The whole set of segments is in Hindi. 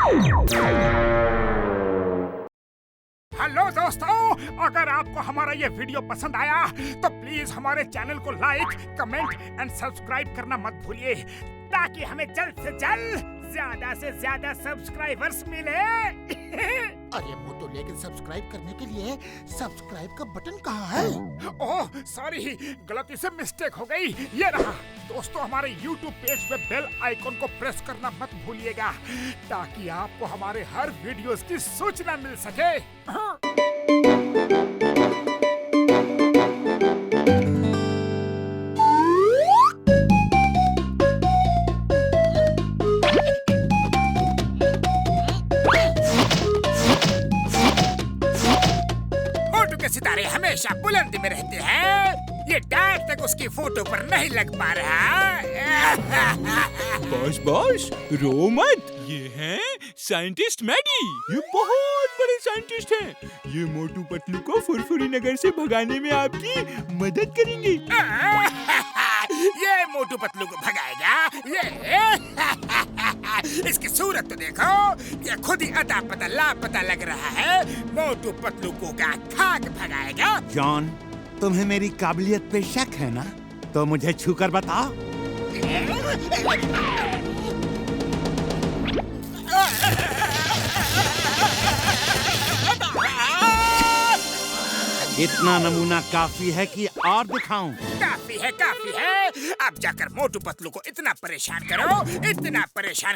हेलो दोस्तों, अगर आपको हमारा ये वीडियो पसंद आया तो प्लीज हमारे चैनल को लाइक, कमेंट एंड सब्सक्राइब करना मत भूलिए, ताकि हमें जल्द से जल्द ज्यादा से ज्यादा सब्सक्राइबर्स मिले। अरे मोटू, लेकिन सब्सक्राइब करने के लिए सब्सक्राइब का बटन कहाँ है? ओह सॉरी, गलती से मिस्टेक हो गई। ये रहा। दोस्तों, हमारे YouTube पेज पे बेल आइकॉन को प्रेस करना मत भूलिएगा, ताकि आपको हमारे हर वीडियोस की सूचना मिल सके। सितारे हमेशा बुलंदी में रहते हैं। ये डार्क तक उसकी फोटो पर नहीं लग पा रहा। बॉस रो मत, ये हैं साइंटिस्ट मैडी। ये बहुत बड़े साइंटिस्ट हैं। ये मोटू पतलू को फुरफुरी नगर से भगाने में आपकी मदद करेंगे। ये मोटू पतलू को भगाएगा? ये इसकी सूरत तो देखो, ये खुद ही अता पता लापता लग रहा है। मोटू पतलू को क्या खाक भगाएगा? जॉन, तुम्हें मेरी काबिलियत पे शक है ना? तो मुझे छूकर बताओ। इतना नमूना काफी है कि और दिखाऊं? काफी है। अब जाकर मोटू पतलू को इतना परेशान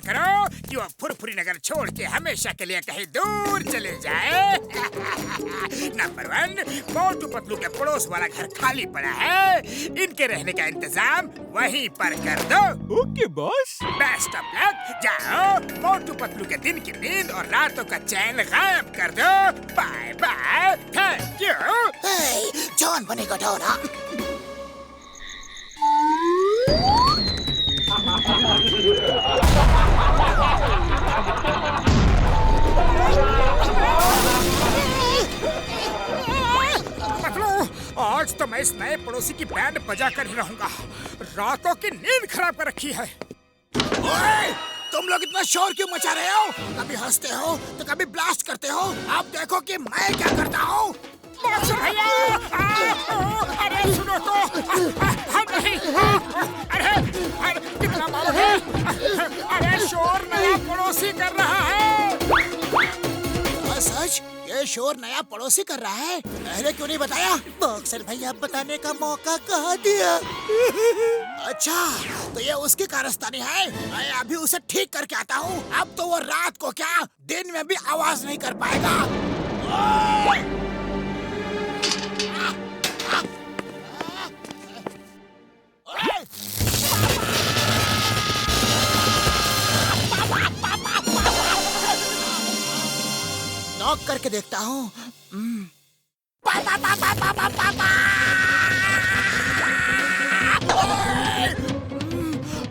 करो कि वो फुरफुरी नगर छोड़ के हमेशा के लिए कहीं दूर चले जाए। नंबर 1, मोटू पतलू के पड़ोस वाला घर खाली पड़ा है। इनके रहने का इंतजाम वहीं पर कर दो। Okay boss. Best of luck. जाओ, मोटू पतलू के दिन की नींद और रातों का चैन गायब कर दो। Bye bye, thank you. John बनेगा डॉन। आज तो मैं इस नए पड़ोसी की बैंड बजा कर ही रहूंगा। रातों की नींद खराब कर रखी है। ओए, तुम लोग इतना शोर क्यों मचा रहे हो? कभी हंसते हो तो कभी ब्लास्ट करते हो। आप देखो कि मैं क्या करता हूँ। भैया, अरे सुनो तो। नहीं, अरे कितना मालूम है? अरे शोर नया पड़ोसी कर रहा है। सच? ये शोर नया पड़ोसी कर रहा है? पहले क्यों नहीं बताया? बॉक्सर भैया बताने का मौका कहाँ दिया? अच्छा, तो ये उसकी कारस्तानी है। मैं अभी उसे ठीक करके आता हूँ। अब तो वो रात को क्या, दिन में भी आवाज नहीं कर पाएगा। नॉक करके देखता हूँ।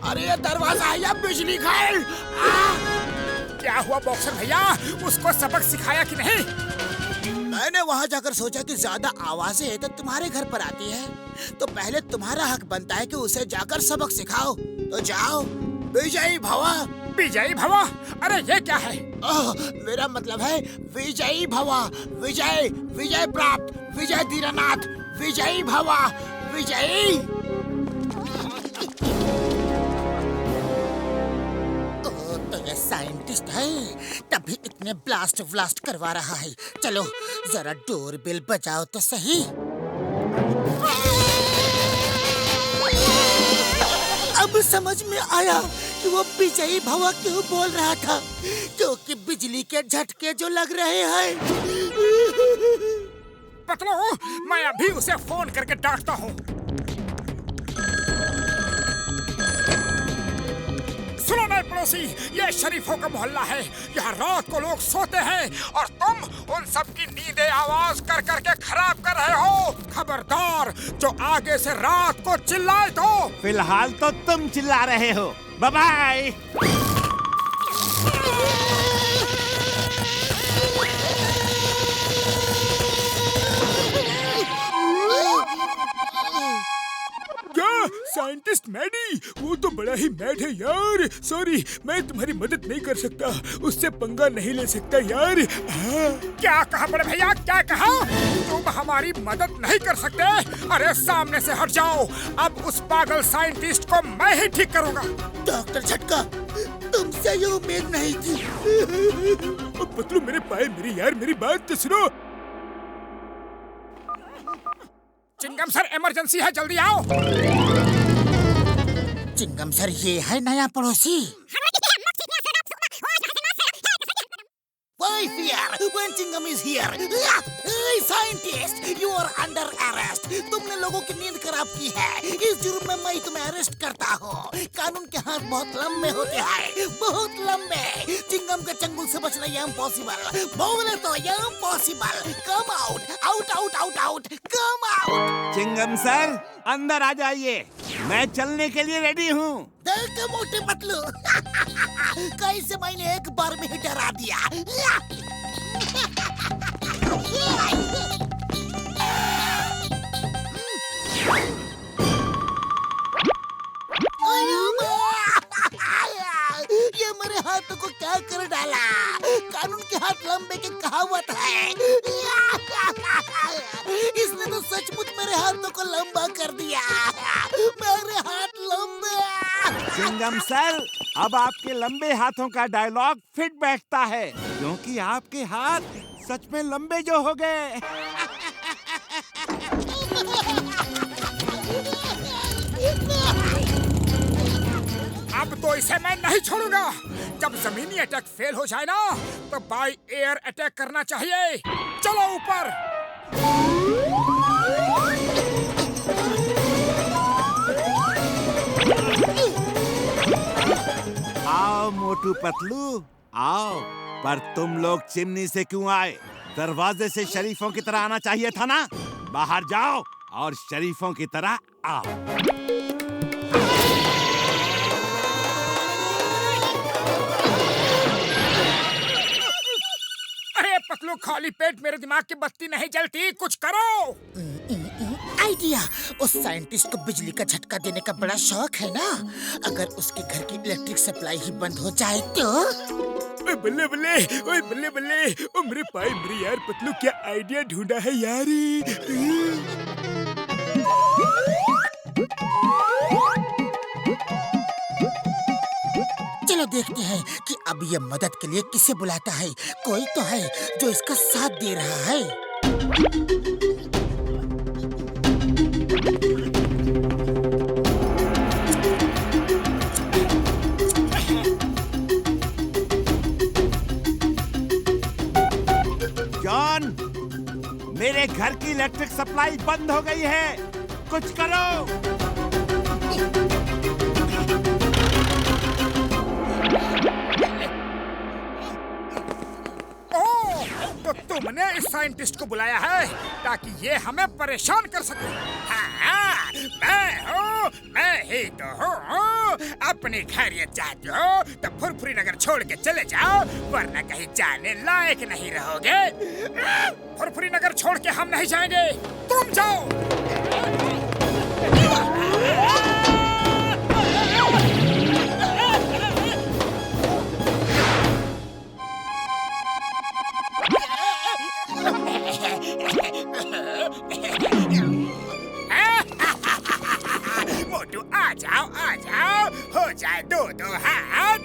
अरे ये दरवाजा है या बिजली घर? क्या हुआ बॉक्सर भैया, उसको सबक सिखाया कि नहीं? मैंने वहाँ जाकर सोचा कि ज्यादा आवाजें तो तुम्हारे घर पर आती है, तो पहले तुम्हारा हक बनता है कि उसे जाकर सबक सिखाओ। तो जाओ, विजयी भवा। विजयी भवा? अरे ये क्या है? मेरा मतलब है विजयी भवा। विजय, विजय प्राप्त, विजय दीनानाथ, विजयी भवा, विजयी। तो ये साइंटिस्ट है, तभी इतने ब्लास्ट व्लास्ट करवा रहा है। चलो जरा डोर बेल बजाओ तो सही। अब समझ में आया कि वो विजयी भवा क्यों बोल रहा था, क्योंकि बिजली के झटके जो लग रहे हैं। पतलू, मैं अभी उसे फोन करके डांटता हूँ। सुनो नए पड़ोसी, ये शरीफों का मोहल्ला है। यहाँ रात को लोग सोते हैं और तुम उन सब की नींदें आवाज कर करके खराब कर रहे हो। खबरदार, जो आगे से रात को चिल्लाए तो। फिलहाल तो तुम चिल्ला रहे हो। Bye bye. क्या साइंटिस्ट मैडी? वो तो बड़ा ही मैड है यार। सॉरी, मैं तुम्हारी मदद नहीं कर सकता, उससे पंगा नहीं ले सकता यार। क्या कहा बड़े भैया, क्या कहा? तुम हमारी मदद नहीं कर सकते? अरे सामने से हट जाओ, अब उस पागल साइंटिस्ट को मैं ही ठीक करूंगा। डॉक्टर झटका, तुमसे ये उम्मीद नहीं थी। पतलू मेरे पाए, मेरी बात तो सुनो। चिंगम सर, इमरजेंसी है, जल्दी आओ। चिंगम सर, ये है नया पड़ोसी। Why fear when Chingam is here? Hey scientist, you are under arrest. तुमने लोगों की नींद खराब की है। इस जुर्म में मैं तुम्हें अरेस्ट करता हूँ। कानून के हाथ बहुत लंबे होते हैं, बहुत लंबे। चिंगम के चंगुल से बचना ये इम्पॉसिबल। बोले तो ये impossible. Come out, out, out, out, out. Come out. Chingum sir, अंदर आ जाइए, मैं चलने के लिए रेडी हूँ। देख मोटे पतलू, कैसे मैंने एक बार में ही डरा दिया। ये मेरे हाथों को क्या कर डाला? कानून के हाथ लंबे की कहावत है। इसने तो सचमुच मेरे हाथों को लंबा कर दिया। मेरे हाथ लंबे। चिंगम सर, अब आपके लंबे हाथों का डायलॉग फिट बैठता है, क्योंकि आपके हाथ सच में लंबे जो हो गए। अब तो इसे मैं नहीं छोड़ूंगा। जब जमीनी अटैक फेल हो जाए ना, तो बाय एयर अटैक करना चाहिए। चलो ऊपर। आओ मोटू पतलू, आओ। पर तुम लोग चिमनी से क्यों आए? दरवाजे से शरीफों की तरह आना चाहिए था ना। बाहर जाओ और शरीफों की तरह आओ। अरे पतलू, खाली पेट मेरे दिमाग की बत्ती नहीं जलती, कुछ करो। आइडिया। उस साइंटिस्ट को बिजली का झटका देने का बड़ा शौक है ना। अगर उसके घर की इलेक्ट्रिक सप्लाई ही बंद हो जाए तो। ओए बल्ले बल्ले, ओए बल्ले बल्ले, ओ मेरे पाए मेरे यार पतलू, क्या आइडिया ढूंढा है यार। चलो देखते हैं कि अब ये मदद के लिए किसे बुलाता है। कोई तो है जो इसका साथ दे रहा है। जॉन, मेरे घर की इलेक्ट्रिक सप्लाई बंद हो गई है, कुछ करो। तो तुमने इस साइंटिस्ट को बुलाया है ताकि ये हमें परेशान कर सके। हाँ, मैं ही तो हूँ। अपनी खैरियत चाहते हो तो फुरफुरी नगर छोड़ के चले जाओ, वरना कहीं जाने लायक नहीं रहोगे। फुरफुरी नगर छोड़ के हम नहीं जाएंगे, तुम जाओ। मोटू आ जाओ, हो जाए दो दो हाथ।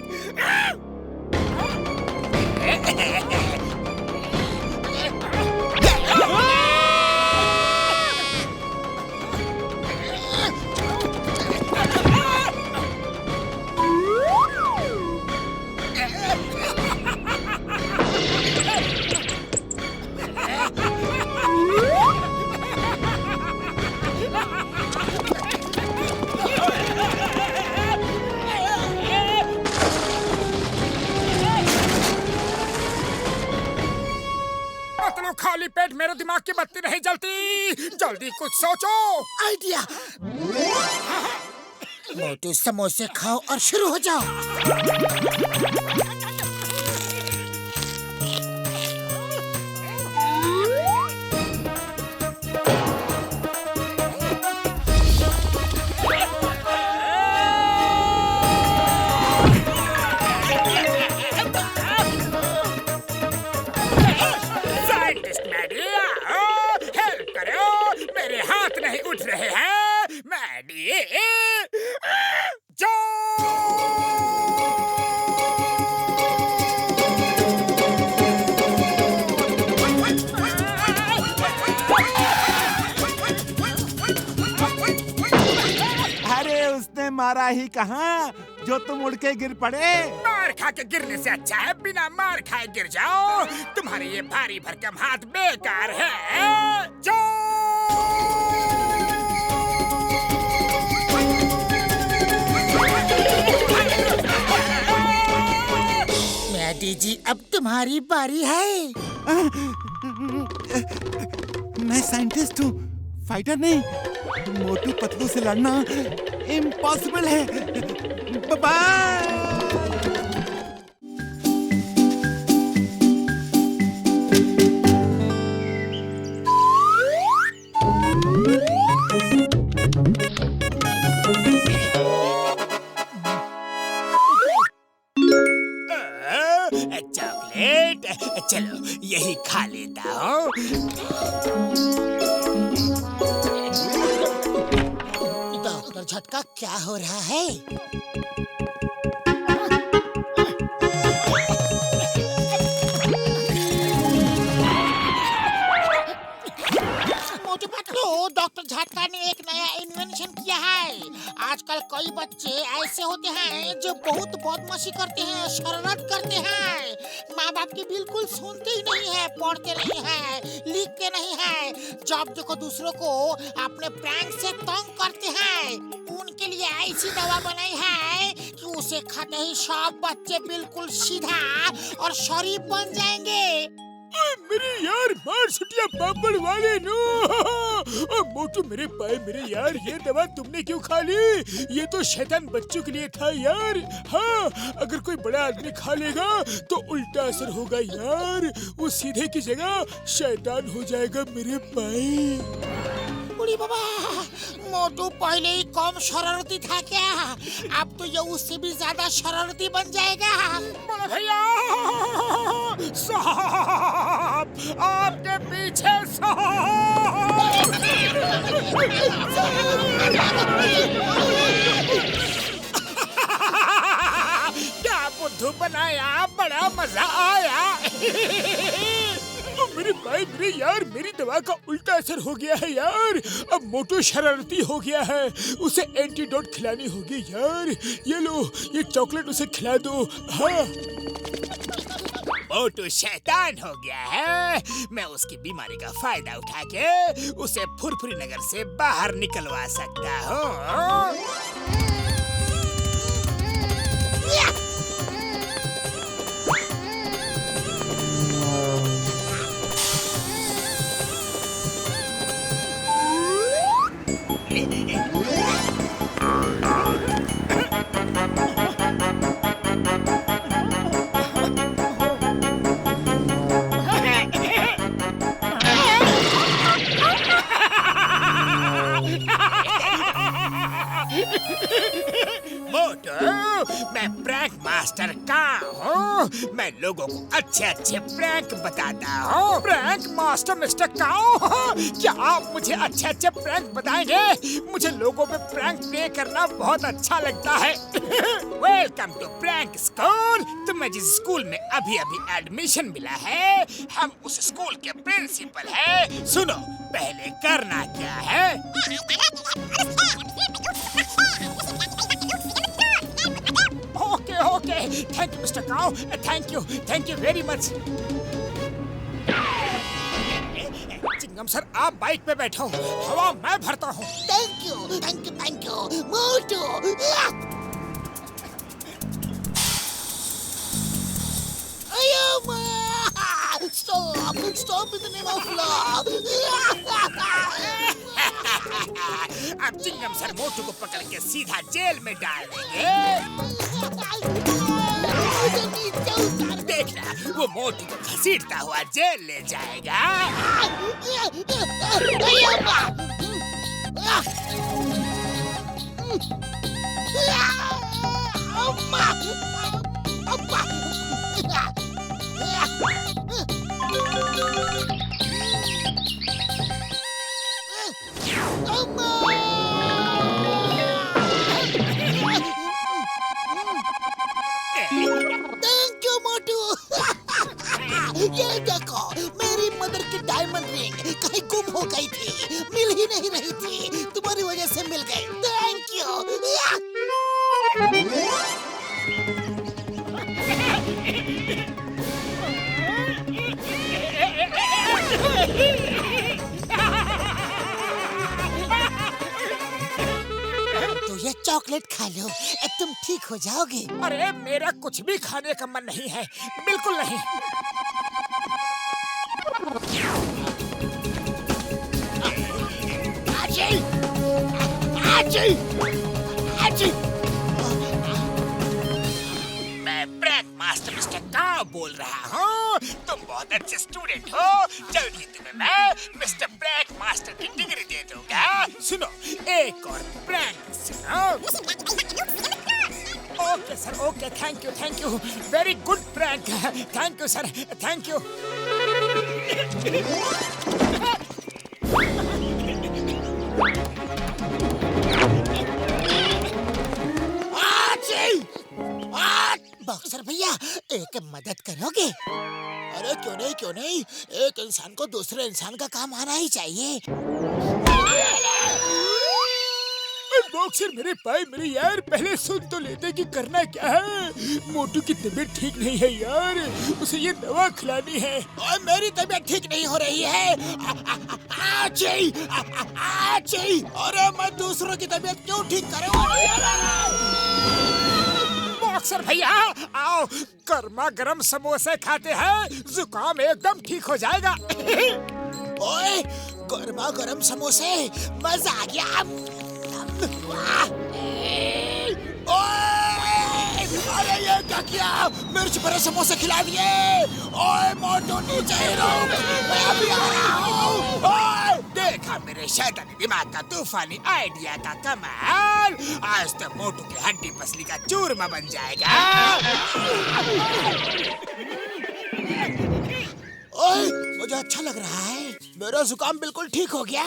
खाली पेट मेरे दिमाग की बत्ती नहीं जलती, जल्दी कुछ सोचो। आइडिया। मोटू समोसे खाओ और शुरू हो जाओ। मारा ही कहाँ जो तुम उड़ के गिर पड़े। मार खा के गिरने से अच्छा है बिना मार खाए गिर जाओ। तुम्हारे ये भारी भरकम हाथ बेकार है। मैडी जी अब तुम्हारी बारी है। मैं साइंटिस्ट हूँ, फाइटर नहीं। मोटू पतलू से लड़ना इम्पॉसिबल है। बाय। चॉकलेट, चलो यही खा लेता हूँ। डॉक्टर झटका क्या हो रहा है? मोटू पतलू, डॉक्टर झटका ने एक नया इन्वेंशन किया है। आजकल कई बच्चे ऐसे होते हैं जो बहुत बदमाशी करते हैं, शरारत करते हैं, माँ बाप की बिल्कुल सुनते ही नहीं है, पढ़ते नहीं है, लिखते नहीं है। जब देखो दूसरों को अपने प्रैंक से तंग करते हैं। उनके लिए ऐसी दवा बनाई है कि उसे खाते ही सब बच्चे बिल्कुल सीधा और शरीफ बन जाएंगे। मेरे यार मार सुटिया पापड़ वाले नो। मोटू मेरे भाई मेरे यार, ये दवा तुमने क्यों खा ली? ये तो शैतान बच्चों के लिए था यार। हाँ, अगर कोई बड़ा आदमी खा लेगा तो उल्टा असर होगा यार। वो सीधे की जगह शैतान हो जाएगा मेरे भाई। बुढ़ी बाबा, मोटू पहले ही कम शरारती था क्या? अब तो ये उससे भी ज्यादा शरारती बन जाएगा। बड़े भैया साहब, आपके पीछे साहब। क्या बुद्धू बनाया, बड़ा मजा आया। मेरे भाई मेरे यार, मेरी दवा का उल्टा असर हो गया है यार। अब मोटू शरारती हो गया है, उसे एंटीडोट खिलानी होगी यार। ये लो, ये चॉकलेट उसे खिला दो। हाँ, मोटू शैतान हो गया है। मैं उसकी बीमारी का फायदा उठा के उसे फुरफुरी नगर से बाहर निकलवा सकता हूँ। मोटू, मैं प्रैंक मास्टर का हूँ। मैं लोगों को अच्छे अच्छे प्रैंक बताता हूँ। प्रैंक मास्टर मिस्टर काऊ, क्या आप मुझे अच्छे अच्छे प्रैंक बताएंगे? मुझे लोगों पे प्रैंक प्ले करना बहुत अच्छा लगता है। Welcome to prank school. तुम्हें जिस स्कूल में अभी अभी एडमिशन मिला है, हम उस स्कूल के प्रिंसिपल हैं। सुनो, पहले करना क्या है। ओके, थैंक यू मिस्टर काऊ, thank you very much. Chingum sir, आप बाइक पे बैठो, हवा मैं भरता हूँ। Thank you Motu. Stop in the name of law. अब चिंगम सर मोटू को पकड़ के सीधा जेल में डाल देंगे। देखना, वो मोटू को घसीटता हुआ जेल ले जाएगा। थैंक यू मोटू। ये देखो, मेरी मदर की डायमंड रिंग कहीं गुम हो गई थी, मिल ही नहीं रही थी, तुम्हारी वजह से मिल गई। Thank you. तो ये चॉकलेट खा लो, तुम ठीक हो जाओगे। अरे मेरा कुछ भी खाने का मन नहीं है, बिल्कुल नहीं। आजी! आजी! आजी! मैं प्रैंक मास्टर मिस्टर काव बोल रहा हूँ। तुम बहुत अच्छे स्टूडेंट हो, जल्दी तुम्हें मैं मिस्टर प्रैंक मास्टर की डिग्री दे दूंगा। सुनो, एक और प्रैंक सुनो। Okay sir, okay, thank you, very good prank. Thank you sir, thank you. Boxer भैया, एक मदद करोगे? अरे क्यों नहीं, एक इंसान को दूसरे इंसान का काम आना ही चाहिए। बॉक्सर मेरे भाई, मेरे यार, पहले सुन तो लेते कि करना क्या है। मोटू की तबीयत ठीक नहीं है यार, उसे ये दवा खिलानी है। और मेरी तबीयत ठीक नहीं हो रही है। आजी! आजी! अरे मैं दूसरों की तबीयत क्यों ठीक करूं? बॉक्सर भैया आओ, गर्मा गर्म समोसे खाते हैं, जुकाम एकदम ठीक हो जाएगा। ओए, गर्मा गर्म समोसे, मजा आ गया। ओए, अरे ये क्या किया? मिर्च भरे समोसे खिला दिए। ओए मोटू, नीचे ही रुक, मैं अभी आ रहा हूँ। ओए, देखा मेरे शैतानी दिमाग का तूफानी आइडिया का कमाल। आज तो मोटू की हड्डी पसली का चूरमा बन जाएगा। ओए, मुझे अच्छा लग रहा है, मेरा जुकाम बिल्कुल ठीक हो गया।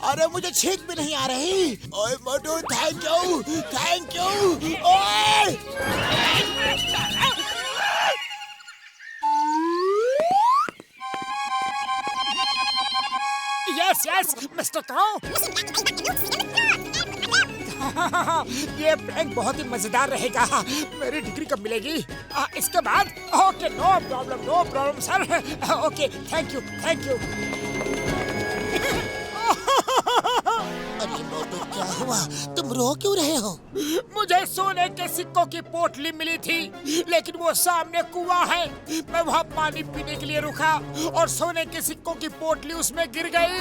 अरे मुझे छींक भी नहीं आ रही। ओए मोटू, थैंक यू। ओए! यस मिस्टर काऊ। ये प्रैंक बहुत ही मजेदार रहेगा। मेरी डिग्री कब मिलेगी? इसके बाद? Okay, no problem sir. Okay, thank you. अरे मोटू, क्या हुआ? तुम रो क्यों रहे हो? मुझे सोने के सिक्कों की पोटली मिली थी, लेकिन वो सामने कुआं है। मैं वहाँ पानी पीने के लिए रुका और सोने के सिक्कों की पोटली उसमें गिर गई।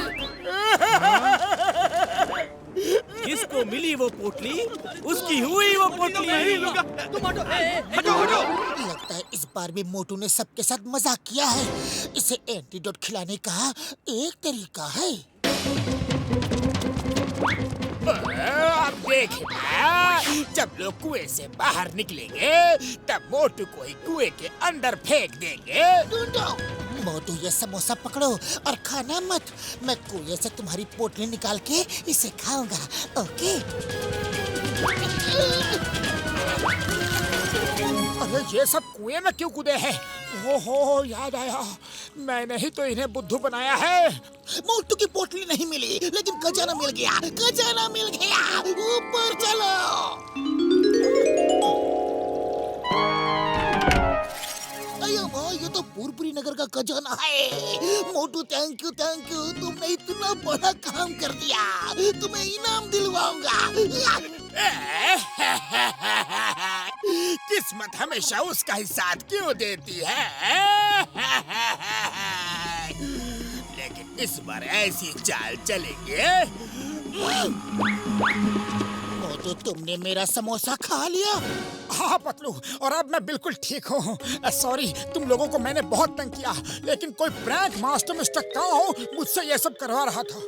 किसको मिली वो पोटली? उसकी हुई वो पोटली। लगता है इस बार भी मोटू ने सबके साथ मजाक किया है। इसे एंटीडोट खिलाने का एक तरीका है। अब देखना, जब लोग कुएं से बाहर निकलेंगे तब मोटू को ही कुएं के अंदर फेंक देंगे। मोटू, ये समोसा पकड़ो और खाना मत। मैं कुएं से तुम्हारी पोटली निकाल के इसे खाऊंगा। ओके? अरे ये सब कुएं में क्यों कूदे हैं? ओहो, याद आया, मैंने ही तो इन्हें बुद्धू बनाया है। मोटू की पोटली नहीं मिली, लेकिन खजाना मिल गया। ऊपर चलो। ये तो पुरपुरी नगर का खजाना है। मोटू, थैंक यू। तुमने इतना बड़ा काम कर दिया। तुम्हें इनाम दिलवाऊंगा। किस्मत हमेशा उसका ही साथ क्यों देती है? लेकिन इस बार ऐसी चाल चलेंगे। मोटू, तुमने मेरा समोसा खा लिया। हाँ पतलू, और अब मैं बिल्कुल ठीक हूँ। सॉरी, तुम लोगों को मैंने बहुत तंग किया, लेकिन कोई प्रैंक मास्टर मिस्टर काऊ मुझसे ये सब करवा रहा था।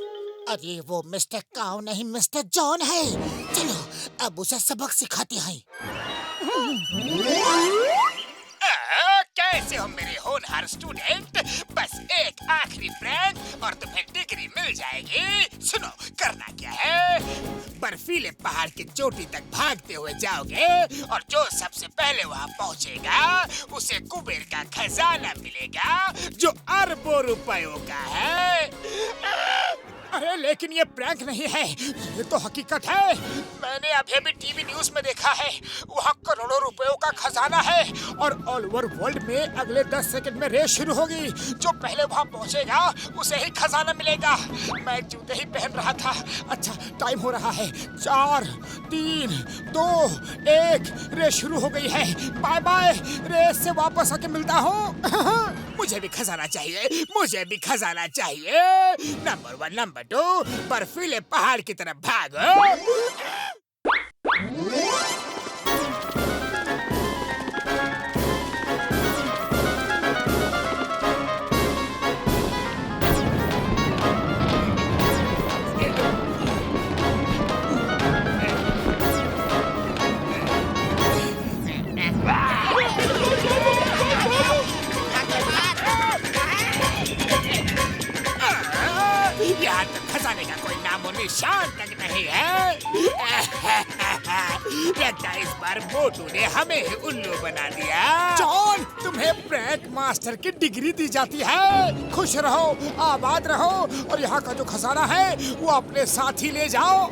अरे वो मिस्टर काऊ नहीं, मिस्टर जॉन है। चलो अब उसे सबक सिखाते हैं। कैसे हो मेरे होनहार स्टूडेंट? बस एक आखिरी प्रैंक और तुम्हें डिग्री मिल जाएगी। सुनो, करना क्या है? बर्फीले पहाड़ की चोटी तक भागते हुए जाओगे और जो सबसे पहले वहाँ पहुँचेगा उसे कुबेर का खजाना मिलेगा, जो अरबों रुपयों का है। अरे लेकिन ये प्रैंक नहीं है, ये तो हकीकत है। मैंने अभी भी टीवी न्यूज में देखा है, वहाँ करोड़ों रुपयों का खजाना है और ऑल ओवर वर्ल्ड में अगले 10 सेकंड में रेस शुरू होगी। जो पहले वहाँ पहुँचेगा उसे ही खजाना मिलेगा। मैं जूते ही पहन रहा था। अच्छा टाइम हो रहा है, 4, 3, 2, 1 रेस शुरू हो गई है। बाय बाय, रेस से वापस आके मिलता हूँ। मुझे भी खजाना चाहिए, मुझे भी खजाना चाहिए। नंबर 1, नंबर 2, बर्फीले पहाड़ की तरफ भागो। यहाँ तो खजाने का कोई नामो निशान तक नहीं है। लगता है इस बार मोटू ने हमें ही उल्लू बना दिया। जॉन, तुम्हें प्रैंक मास्टर की डिग्री दी जाती है। खुश रहो, आबाद रहो और यहाँ का जो खजाना है वो अपने साथ ही ले जाओ।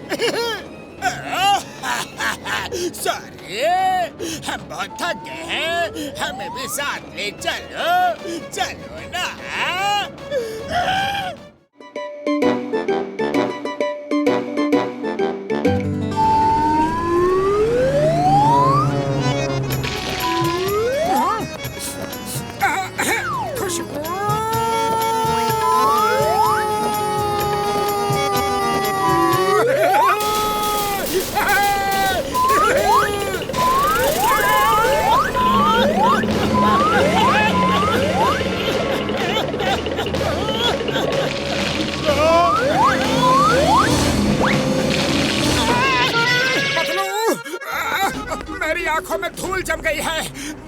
सॉरी, हम बहुत थक गए हैं, हमें भी साथ ले चलो, चलो ना। मेरी आंखों में धूल जम गई है,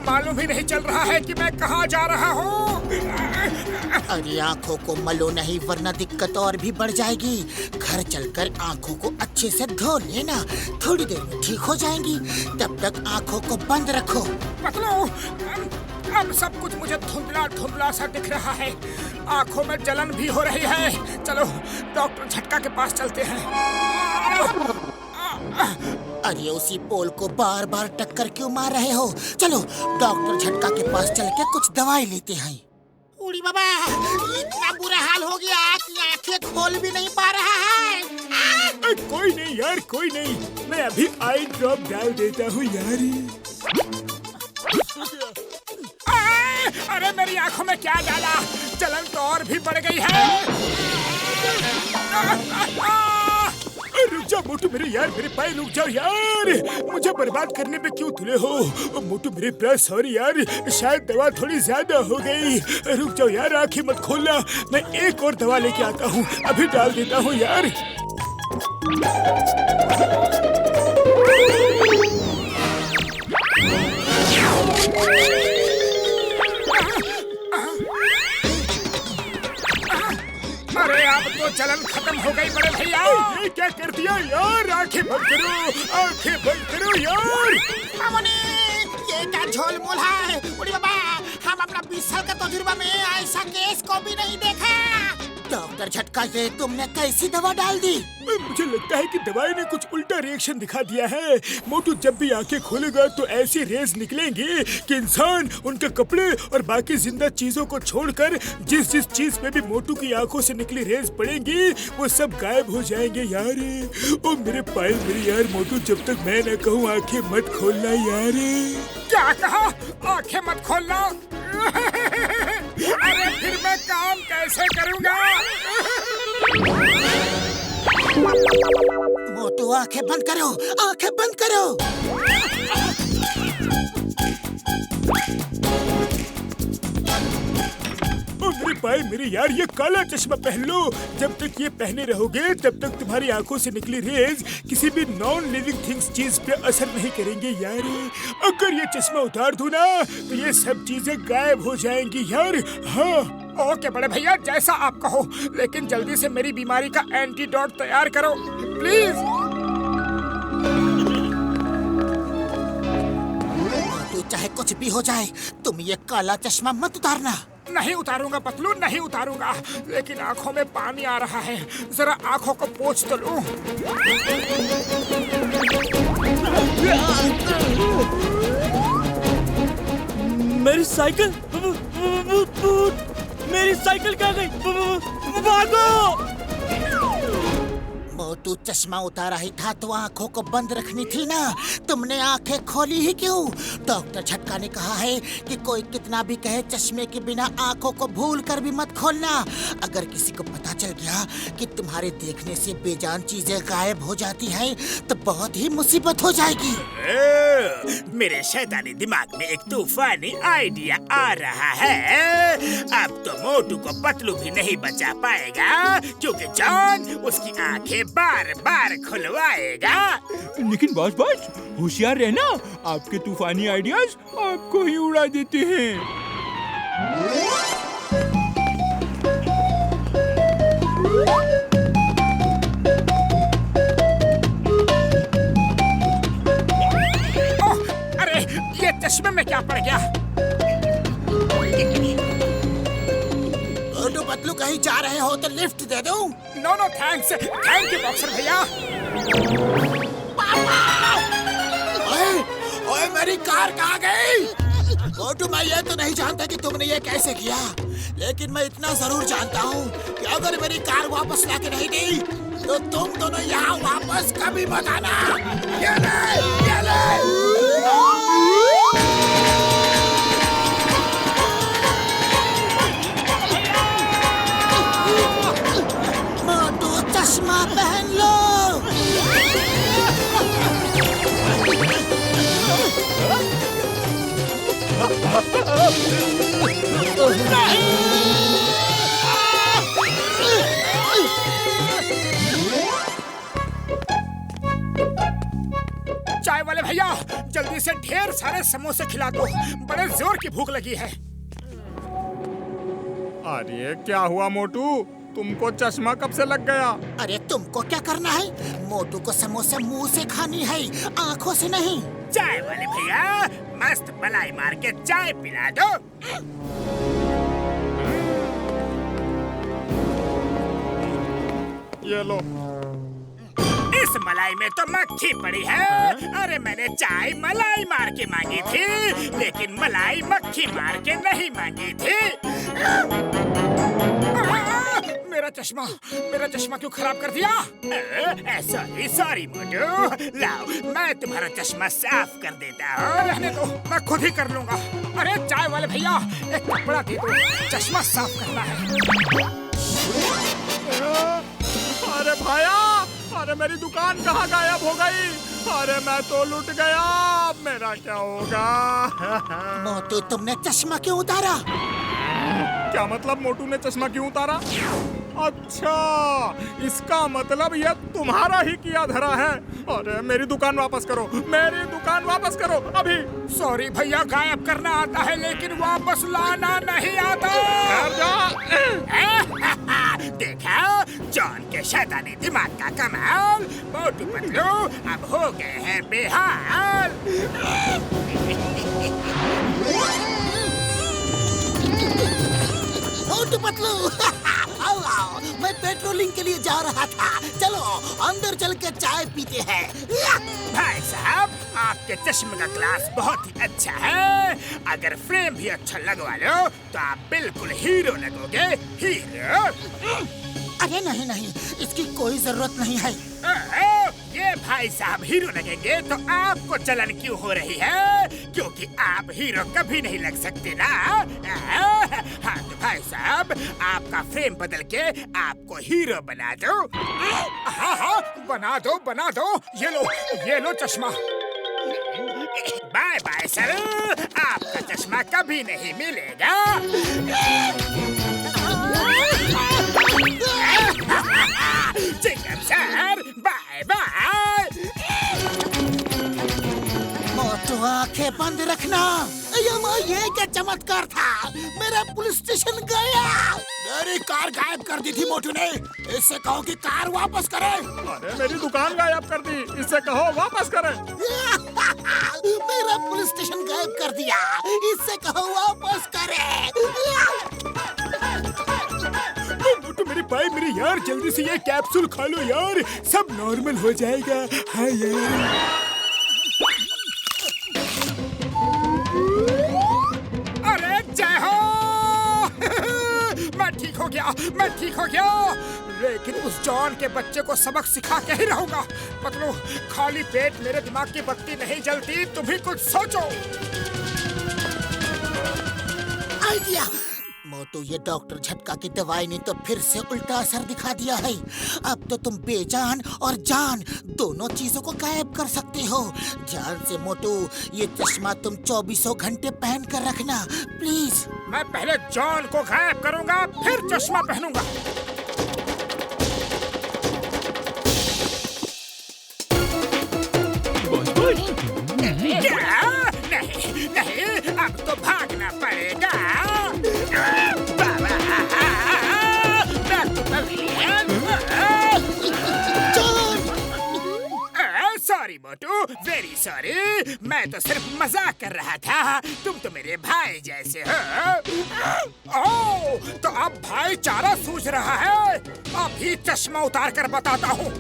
मालूम ही नहीं चल रहा है कि मैं कहाँ जा रहा हूँ। अरे आंखों को मलो नहीं वरना दिक्कत और भी बढ़ जाएगी। घर चलकर आंखों को अच्छे से धो लेना, थोड़ी देर में ठीक हो जाएंगी। तब तक आंखों को बंद रखो। पतलू, अब सब कुछ मुझे धुंधला धुंधला सा दिख रहा है, आंखों में जलन भी हो रही है। चलो डॉक्टर झटका के पास चलते हैं। अरे उसी पोल को बार बार टक्कर क्यों मार रहे हो? चलो डॉक्टर झटका के पास चल के कुछ दवाई लेते हैं। उड़ी बाबा, इतना बुरा हाल हो गया कि आंखें खोल भी नहीं पा रहा है। कोई नहीं यार, कोई नहीं, मैं अभी आई ड्रॉप डाल देता हूँ यार। अरे मेरी आंखों में क्या डाला? जलन तो और भी बढ़ गई है। रुक जाओ मोटू मेरे यार, मेरे पाए रुक जाओ यार, मुझे बर्बाद करने पे क्यों तुले हो? मोटू मेरे प्यार सॉरी यार, शायद दवा थोड़ी ज्यादा हो गई। रुक जाओ यार, आंखें मत खोलना, मैं एक और दवा लेके आता हूँ, अभी डाल देता हूँ यार। अरे अब तो जलन खत्म हो गई बड़े भैया। ये क्या कर दिया यार? आंखें बंद करो, आंखें बंद करो यार। मामूनी, ये क्या झोलमोल है? उड़ी बाबा, हम अपना 20 साल का तजुर्बा में ऐसा केस को भी नहीं देखा। डॉक्टर झटका, ये तुमने कैसी दवा डाल दी? मुझे लगता है कि दवाई ने कुछ उल्टा रिएक्शन दिखा दिया है। मोटू जब भी आंखें खोलेगा तो ऐसी रेज निकलेंगी कि इंसान, उनके कपड़े और बाकी जिंदा चीजों को छोड़कर जिस जिस चीज पे भी मोटू की आंखों से निकली रेज पड़ेंगी वो सब गायब हो जाएंगे यार। ओ मेरे पायल मेरे यार, मोटू जब तक मैं न कहूँ आंखें मत खोलना यार। क्या कहा? आंखें मत खोलना? अरे फिर मैं काम कैसे करूँगा? मोटू आंखें बंद करो, आंखें बंद करो। मेरे भाई मेरे यार, ये काला चश्मा पहन लो। जब तक ये पहने रहोगे तब तक तुम्हारी आंखों से निकली रेज किसी भी नॉन लिविंग थिंग्स चीज पे असर नहीं करेंगे यार। अगर ये चश्मा उतार दूं ना तो ये सब चीजें गायब हो जाएंगी यार। हाँ ओके बड़े भैया, जैसा आप कहो, लेकिन जल्दी से मेरी बीमारी का एंटीडोट तैयार करो प्लीज। मोटू चाहे कुछ भी हो जाए, तुम ये काला चश्मा मत उतारना। नहीं उतारूंगा पतलू, नहीं उतारूंगा, लेकिन आंखों में पानी आ रहा है। जरा आंखों को पोंछ तो लूं। मेरी साइकिल, मेरी साइकिल कहाँ गई? भागो! मोटू चश्मा उतारा ही था तो आंखों को बंद रखनी थी ना, तुमने आंखें खोली ही क्यों? डॉक्टर झटका ने कहा है कि कोई कितना भी कहे चश्मे के बिना आंखों को भूल कर भी मत खोलना। अगर किसी को पता चल गया कि तुम्हारे देखने से बेजान चीजें गायब हो जाती हैं तो बहुत ही मुसीबत हो जाएगी। मेरे शैतानी दिमाग में एक तूफानी आइडिया आ रहा है। अब तो मोटू को पतलू भी नहीं बचा पाएगा, क्योंकि जॉन उसकी आंखें बार बार खुलवाएगा। लेकिन बॉस होशियार रहना, आपके तूफानी आइडियाज आपको ही उड़ा देते हैं। ओह, अरे ये चश्मे में क्या पड़ गया? मोटू पतलू कहीं जा रहे हो तो लिफ्ट दे दूं? No no thanks, thank you boxer भैया। ओए, ओए मेरी कार कहाँ गई? मोटू मैं ये तो नहीं जानता कि तुमने ये कैसे किया, लेकिन मैं इतना जरूर जानता हूँ कि अगर मेरी कार वापस लाके नहीं दी तो तुम दोनों यहाँ वापस कभी मत आना। ये ले। मोटू चश्मा पहन लो। चाय वाले भैया, जल्दी से ढेर सारे समोसे खिला दो, बड़े जोर की भूख लगी है। अरे क्या हुआ मोटू, तुमको चश्मा कब से लग गया? अरे तुमको क्या करना है? मोटू को समोसे मुंह से खानी है, आंखों से नहीं। चाय वाले भैया, मस्त मलाई मार के चाय पिला दो। ये लो। इस मलाई में तो मक्खी पड़ी है। अरे मैंने चाय मलाई मार के मांगी थी, लेकिन मलाई मक्खी मार के नहीं मांगी थी। मेरा चश्मा क्यों खराब कर दिया? सॉरी मोटू, लाओ मैं तुम्हारा चश्मा साफ कर देता हूँ। रहने दो, मैं खुद ही कर लूंगा। अरे चाय वाले भैया, एक कपड़ा दे दो, चश्मा साफ करना है। अरे भाया, अरे मेरी दुकान कहाँ गायब हो गई? अरे मैं तो लुट गया, अब मेरा क्या होगा? मोटू तुमने चश्मा क्यों उतारा? क्या मतलब मोटू ने चश्मा क्यों उतारा? अच्छा, इसका मतलब ये तुम्हारा ही किया धरा है। अरे मेरी दुकान वापस करो, मेरी दुकान वापस करो अभी। सॉरी भैया, गायब करना आता है लेकिन वापस लाना नहीं आता। देखा जॉन के शैतानी दिमाग का कमाल। मोटू पतलू अब हो गए हैं बेहाल। मोटू पतलू आओ, मैं पेट्रोलिंग के लिए जा रहा था। चलो अंदर चल के चाय पीते हैं। भाई साहब, आपके चश्मे का ग्लास बहुत ही अच्छा है। अगर फ्रेम भी अच्छा लगवा लो तो आप बिल्कुल हीरो लगोगे, हीरो। अरे नहीं, इसकी कोई जरूरत नहीं है। ये भाई साहब हीरो लगेंगे तो आपको जलन क्यों हो रही है? क्योंकि आप हीरो कभी नहीं लग सकते ना। हाँ तो भाई साहब, आपका फ्रेम बदल के आपको हीरो बना दो। हाँ बना दो। ये लो चश्मा। बाय बाय सर, आपका चश्मा कभी नहीं मिलेगा। चिकन सर, बाय बाय। मोटू आंखें बंद रखना। ये क्या चमत्कार था, मेरा पुलिस स्टेशन गया। मेरी कार गायब कर दी थी मोटू ने, इससे कहो कि कार वापस करे। अरे मेरी दुकान गायब कर दी, इससे कहो वापस करे। मेरा पुलिस स्टेशन गायब कर दिया, इससे कहो वापस करे। जल्दी से ये कैप्सूल खा लो यार, सब नॉर्मल हो जाएगा। हाँ यार। अरे जय हो। मैं ठीक हो गया, मैं ठीक हो गया, लेकिन उस जॉन के बच्चे को सबक सिखा के ही रहूंगा। पतलू, खाली पेट मेरे दिमाग की बत्ती नहीं जलती, तुम भी कुछ सोचो। आइडिया। मोटू, ये डॉक्टर झटका की दवाई ने तो फिर से उल्टा असर दिखा दिया है। अब तो तुम बेजान और जान दोनों चीजों को गायब कर सकते हो। ध्यान से मोटू, ये चश्मा तुम 24 घंटे पहन कर रखना प्लीज। मैं पहले जॉन को गायब करूंगा, फिर चश्मा पहनूंगा। क्या? नहीं नहीं, अब तो भागना पड़ेगा। सॉरी मोटू, वेरी सॉरी, मैं तो सिर्फ मजाक कर रहा था। तुम तो मेरे भाई जैसे हो। ओह, तो अब भाईचारा सूझ रहा है। अभी चश्मा उतार कर बताता हूँ।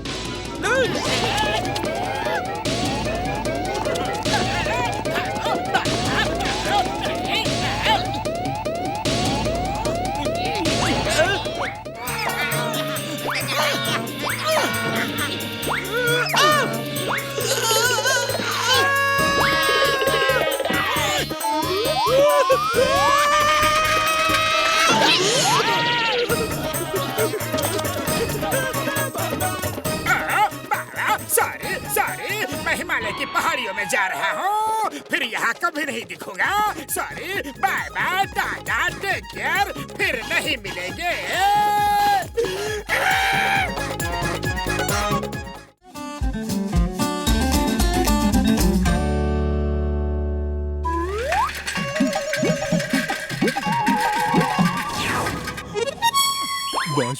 सॉरी, मैं हिमालय की पहाड़ियों में जा रहा हूँ, फिर यहाँ कभी नहीं दिखूंगा। Sorry, bye bye, tata, take care, फिर नहीं मिलेंगे।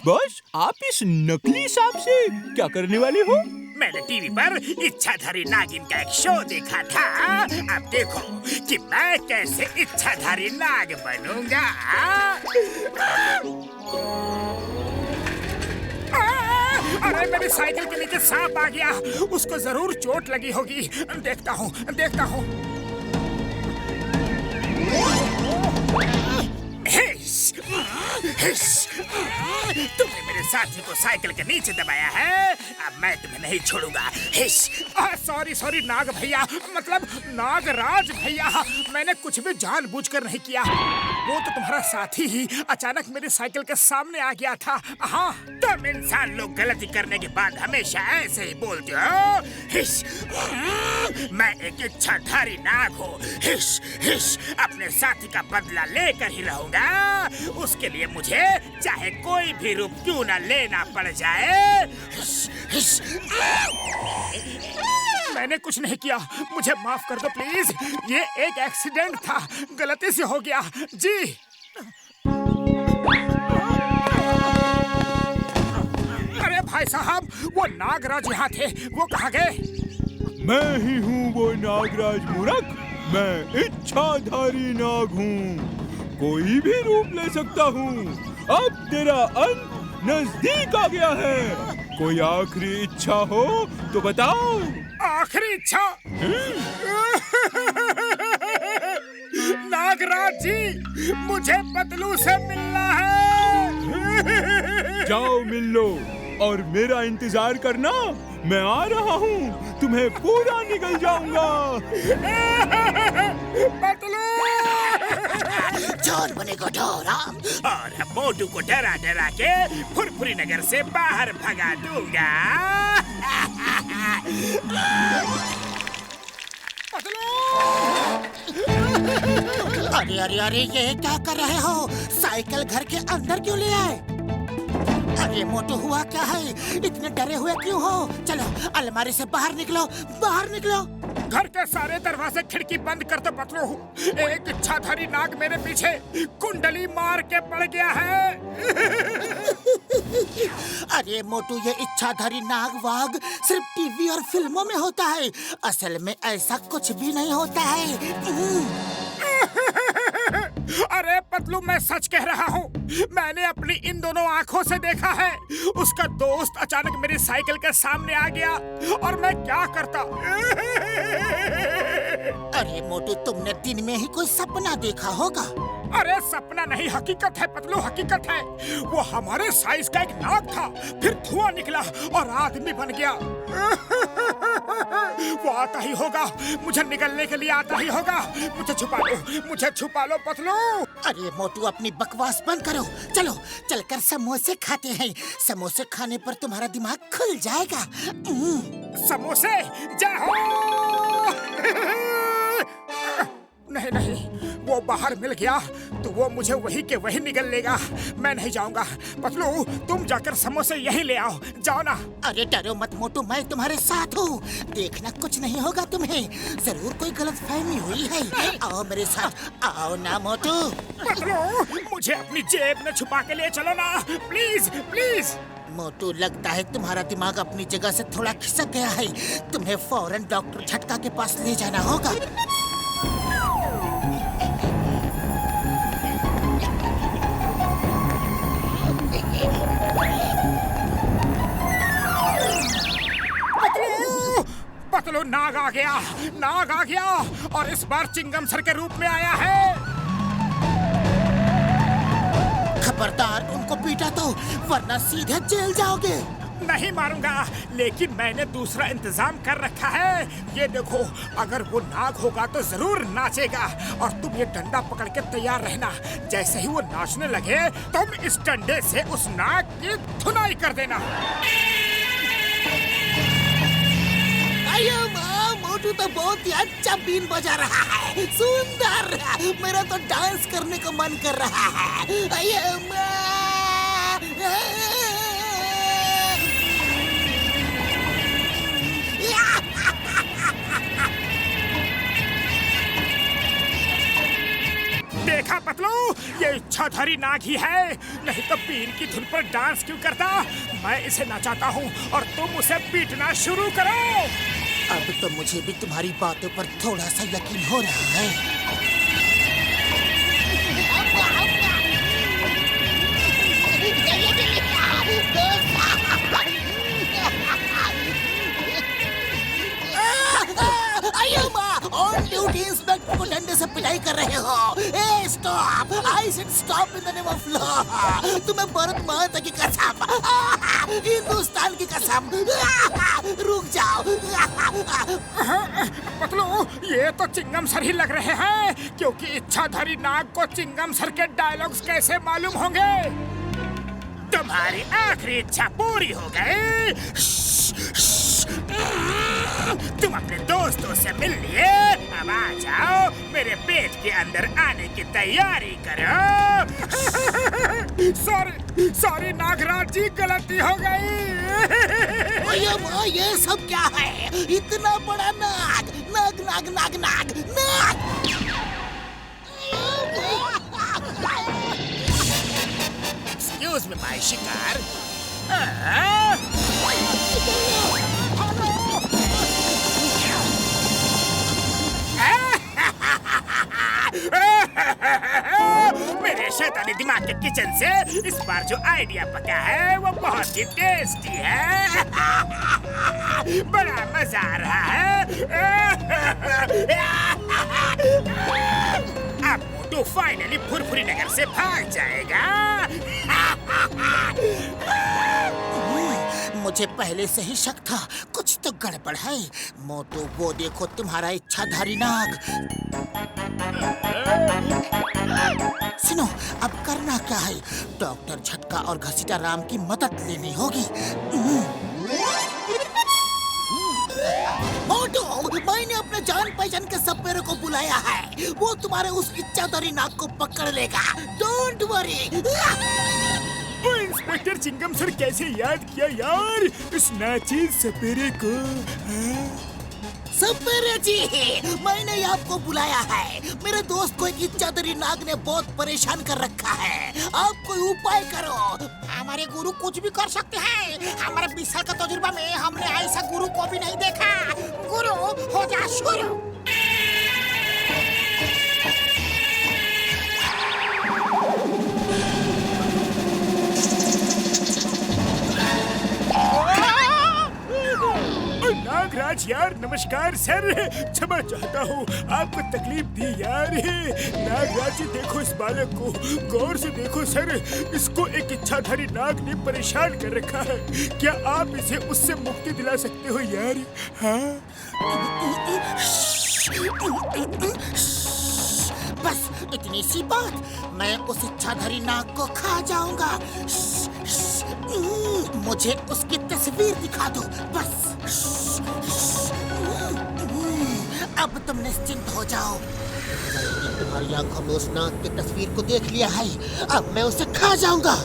बॉस, आप इस नकली सांप से क्या करने वाले हो? मैंने टीवी पर इच्छाधारी नागिन का एक शो देखा था। अब देखो कि मैं कैसे इच्छाधारी नाग बनूंगा। अरे मेरी साइकिल के नीचे सांप आ गया, उसको जरूर चोट लगी होगी। देखता हूँ। तुमने मेरे साथी को साइकिल के नीचे दबाया है, अब मैं तुम्हें नहीं छोड़ूंगा। सॉरी नाग भैया, मतलब नागराज भैया, मैंने कुछ भी जानबूझकर नहीं किया। वो तो तुम्हारा साथी ही अचानक मेरी साइकिल के सामने आ गया था। हाँ, तुम इंसान लोग गलती करने के बाद हमेशा ऐसे ही बोलते हो। मैं एक इच्छाधारी नाग हूँ। अपने साथी का बदला लेकर ही रहूंगा। उसके लिए मुझे चाहे कोई भी रूप क्यों न लेना पड़ जाए। मैंने कुछ नहीं किया, मुझे माफ कर दो प्लीज। ये एक एक्सीडेंट था, गलती से हो गया जी। अरे भाई साहब, वो नागराज यहाँ थे, वो कहाँ गए? मैं ही हूँ वो नागराज मूर्ख। मैं इच्छाधारी नाग हूँ, कोई भी रूप ले सकता हूँ। अब तेरा अंत नजदीक आ गया है। कोई आखिरी इच्छा हो तो बताओ। आखिरी इच्छा? नागराज जी, मुझे पतलू से मिलना है। जाओ मिल लो और मेरा इंतजार करना, मैं आ रहा हूँ, तुम्हें पूरा निगल जाऊंगा। पतलू! चोर बनेगा डोरा। और मोटू को डरा डरा के फुरफुरी नगर से बाहर भगा दूंगा। अरे ये क्या कर रहे हो? साइकिल घर के अंदर क्यों ले आए? अरे मोटू, हुआ क्या है? इतने डरे हुए क्यों हो? चलो अलमारी से बाहर निकलो, बाहर निकलो। घर के सारे दरवाजे खिड़की बंद कर दो पतलू। एक इच्छाधारी नाग मेरे पीछे कुंडली मार के पड़ गया है। अरे मोटू, ये इच्छाधारी नाग वाग सिर्फ टीवी और फिल्मों में होता है, असल में ऐसा कुछ भी नहीं होता है। अरे पतलू, मैं सच कह रहा हूँ। मैंने अपनी इन दोनों आंखों से देखा है। उसका दोस्त अचानक मेरी साइकिल के सामने आ गया और मैं क्या करता। अरे मोटू, तुमने दिन में ही कोई सपना देखा होगा। अरे सपना नहीं, हकीकत है पतलू, हकीकत है। वो हमारे साइज का एक नाग था, फिर धुआं निकला और आदमी बन गया। वो आता ही होगा, मुझे निकलने के लिए आता ही होगा। मुझे छुपा लो पतलू। अरे मोटू, अपनी बकवास बंद करो। चलो चलकर समोसे खाते हैं। समोसे खाने पर तुम्हारा दिमाग खुल जाएगा। समोसे जाओ। नहीं, वो बाहर मिल गया तो वो मुझे वही के वही निगल लेगा। मैं नहीं जाऊंगा। पतलू, तुम जाकर समोसे यही ले आओ, जाओ ना। अरे डरो मत मोटू, मैं तुम्हारे साथ हूँ। देखना, कुछ नहीं होगा तुम्हें। जरूर कोई गलतफहमी हुई है। आओ मेरे साथ, आओ ना मोटू। पतलू, मुझे अपनी जेब में छुपा के ले चलो ना, प्लीज प्लीज। मोटू, लगता है तुम्हारा दिमाग अपनी जगह से थोड़ा खिसक गया है। तुम्हें फौरन डॉक्टर झटका के पास ले जाना होगा। पतलू, नाग आ गया और इस बार चिंगम सर के रूप में आया है। खबरदार, उनको पीटा तो, वरना सीधे जेल जाओगे। नहीं मारूंगा, लेकिन मैंने दूसरा इंतजाम कर रखा है। ये देखो, अगर वो नाग होगा तो जरूर नाचेगा और तुम ये डंडा पकड़ के तैयार रहना। जैसे ही वो नाचने लगे, तुम इस डंडे से उस नाग की धुनाई कर देना। अयो माँ, मोटू तो बहुत ही अच्छा बीन बजा रहा है। सुंदर, मेरा तो डांस करने को मन कर रहा है। अयो माँ। देखा पतलू, ये इच्छाधारी नाग ही है, नहीं तो बीन की धुन पर डांस क्यों करता। मैं इसे नचाता हूँ और तुम उसे पीटना शुरू करो। अब तो मुझे भी तुम्हारी बातों पर थोड़ा सा यकीन हो रहा है। अयो माँ, ऑन ड्यूटी इंस्पेक्टर को डंडे से पिटाई कर रहे हो। ए stop! I said stop in the name of law. तुम्हें भारत माता की कसम, हिंदुस्तान की कसम, रुक जाओ। पतलू, ये तो चिंगम सर ही लग रहे हैं, क्योंकि इच्छाधारी नाग को चिंगम सर के डायलॉग्स कैसे मालूम होंगे। तुम्हारी आखिरी इच्छा पूरी हो गई। तुम अपने दोस्तों से मिल लिए, अब आ जाओ, मेरे पेट के अंदर आने की तैयारी करो। सॉरी नागराज जी, गलती हो गई। अयो माँ, ये सब क्या है? इतना बड़ा नाग, नाग नाग नाग नाग नाग। एक्सक्यूज मी माय शिकार। मेरे शैतानी दिमाग के किचन से इस बार जो आइडिया पका है वो बहुत ही टेस्टी है। बड़ा मजा आ रहा है। अब मोटू फाइनली फुरफुरी नगर से भाग जाएगा। मुझे पहले से ही शक था, कुछ तो गड़बड़ है। मोटू, वो देखो तुम्हारा इच्छाधारी नाग। सुनो, अब करना क्या है? डॉक्टर झटका और घसीटा राम की मदद लेनी होगी। मोटू, मैंने अपने जान पहचान के सपेरे को बुलाया है। वो तुम्हारे उस इच्छाधारी नाग को पकड़ लेगा। Don't worry. वो इंस्पेक्टर चिंगम सर कैसे याद किया यार इस नाचिज सपेरे को? सपेरे जी, मैंने ही आपको बुलाया है। मेरे दोस्त को एक इच्छाधारी नाग ने बहुत परेशान कर रखा है। आप कोई उपाय करो। हमारे गुरु कुछ भी कर सकते हैं। हमारे 20 साल का तजुर्बा में हमने ऐसा गुरु को भी नहीं देखा। गुरु, हो जा शुरू। नमस्कार सर, क्षमा चाहता हूँ आपको तकलीफ दी यार। नागराज जी देखो इस बालक को, गौर से देखो सर, इसको एक इच्छाधारी नाग ने परेशान कर रखा है। क्या आप इसे उससे मुक्ति दिला सकते हो यार? हाँ बस इतनी सी बात, मैं उस इच्छाधारी नाग को खा जाऊंगा। मुझे उसकी तस्वीर दिखा दो बस। अब तुम निश्चिंत हो जाओ। मैंने तुम्हारी आंखों में उस नाग की तस्वीर को देख लिया है, अब मैं उसे खा जाऊंगा।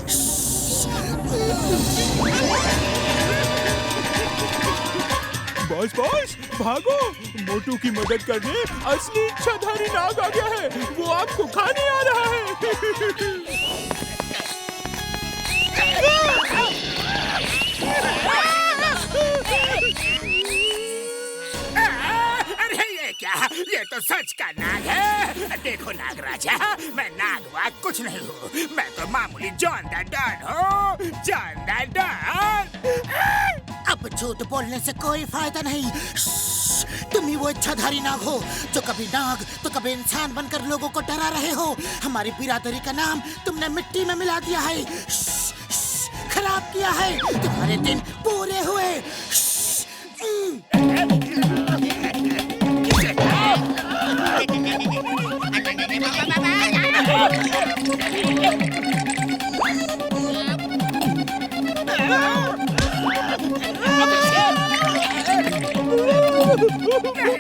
बॉस बॉस भागो, मोटू की मदद करने असली इच्छाधारी नाग आ गया है, वो आपको खाने आ रहा है। अरे ये क्या, ये तो सच का नाग है। देखो नागराजा, मैं नाग वाग कुछ नहीं हूँ, मैं तो मामूली जॉन द डॉन हूँ, जॉन द डॉन। अब झूठ बोलने से कोई फायदा नहीं। तुम ही वो इच्छाधारी नाग हो जो कभी नाग तो कभी इंसान बनकर लोगों को डरा रहे हो। हमारी बिरादरी का नाम तुमने मिट्टी में मिला दिया है, खराब किया है। तुम्हारे दिन पूरे हुए।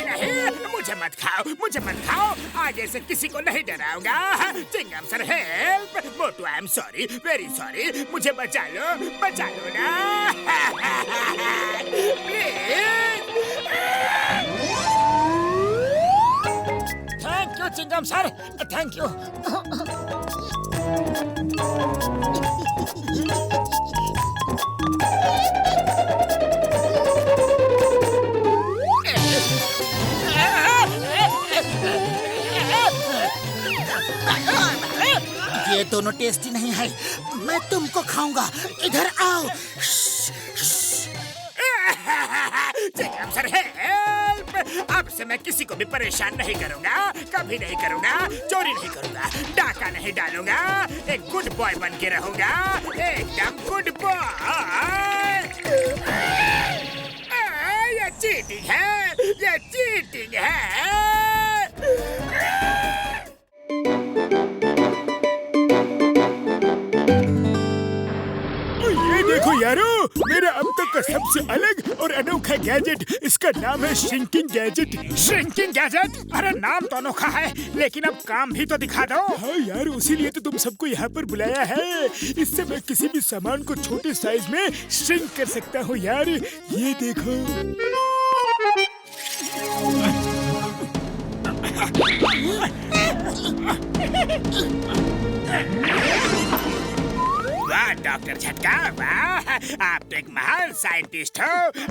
नहीं, मुझे मत खाओ, आगे से किसी को नहीं डराऊंगा। Chingam sir help, Motu I am sorry, very sorry, मुझे बचा लो ना please. Thank you Chingam sir, thank you. ये दोनों टेस्टी नहीं है, मैं तुमको खाऊंगा। इधर आओ। चिंगम सर हेल्प, अब से मैं किसी को भी परेशान नहीं करूंगा, कभी नहीं करूंगा, चोरी नहीं करूंगा, डाका नहीं डालूंगा, एक गुड बॉय बन के रहूंगा, एकदम गुड बॉय। ये चीटिंग है, ये चीटिंग है। देखो यारो, मेरा अब तक का सबसे अलग और अनोखा गैजेट, इसका नाम है श्रिंकिंग गैजेट। Shrinking gadget? अरे नाम तो अनोखा है, लेकिन अब काम भी तो दिखा दो। हाँ यार, उसीलिए तो तुम सबको यहाँ पर बुलाया है। इससे मैं किसी भी सामान को छोटे साइज में श्रिंक कर सकता हूँ यार। ये देखो। वाह डॉक्टर झटका, वाह, आप तो एक महान साइंटिस्ट हो।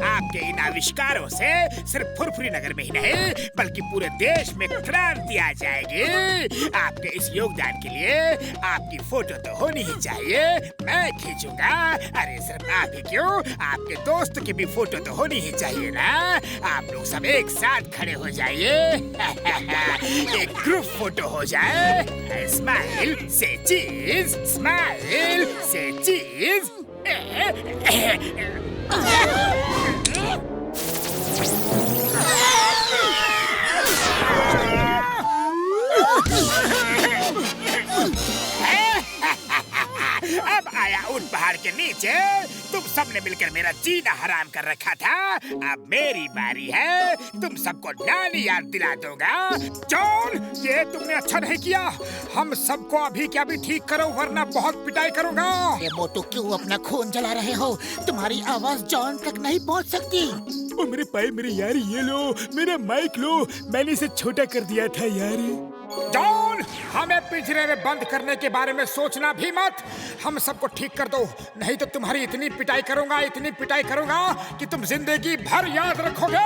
आपके इन आविष्कारों से सिर्फ फुरफुरी नगर में ही नहीं बल्कि पूरे देश में क्रांति आ जाएगी। आपके इस योगदान के लिए आपकी फोटो तो होनी ही चाहिए, मैं खींचूंगा। अरे सिर्फ आप ही क्यों, आपके दोस्त की भी फोटो तो होनी ही चाहिए ना। आप लोग सब एक साथ खड़े हो जाइए, एक ग्रुप फोटो हो जाए। स्माइल से चीज, स्माइल से चीज। अब आया उन पहाड़ के नीचे, तुम सबने मिलकर मेरा जीना हराम कर रखा था। अब मेरी बारी है, तुम सबको नानी याद दिला दूंगा। जॉन, ये तुमने अच्छा नहीं किया, हम सबको अभी क्या भी ठीक करो वरना बहुत पिटाई करूंगा। ये मोटू क्यों अपना खून जला रहे हो? तुम्हारी आवाज जॉन तक नहीं पहुंच सकती। ओ मेरे पाए, मेरे यार, ये लो मेरा माइक लो, मैंने इसे छोटा कर दिया था यार। जॉन, हमें पिंजरे में बंद करने के बारे में सोचना भी मत, हम सबको ठीक कर दो, नहीं तो तुम्हारी इतनी पिटाई करूंगा, इतनी पिटाई करूंगा कि तुम जिंदगी भर याद रखोगे।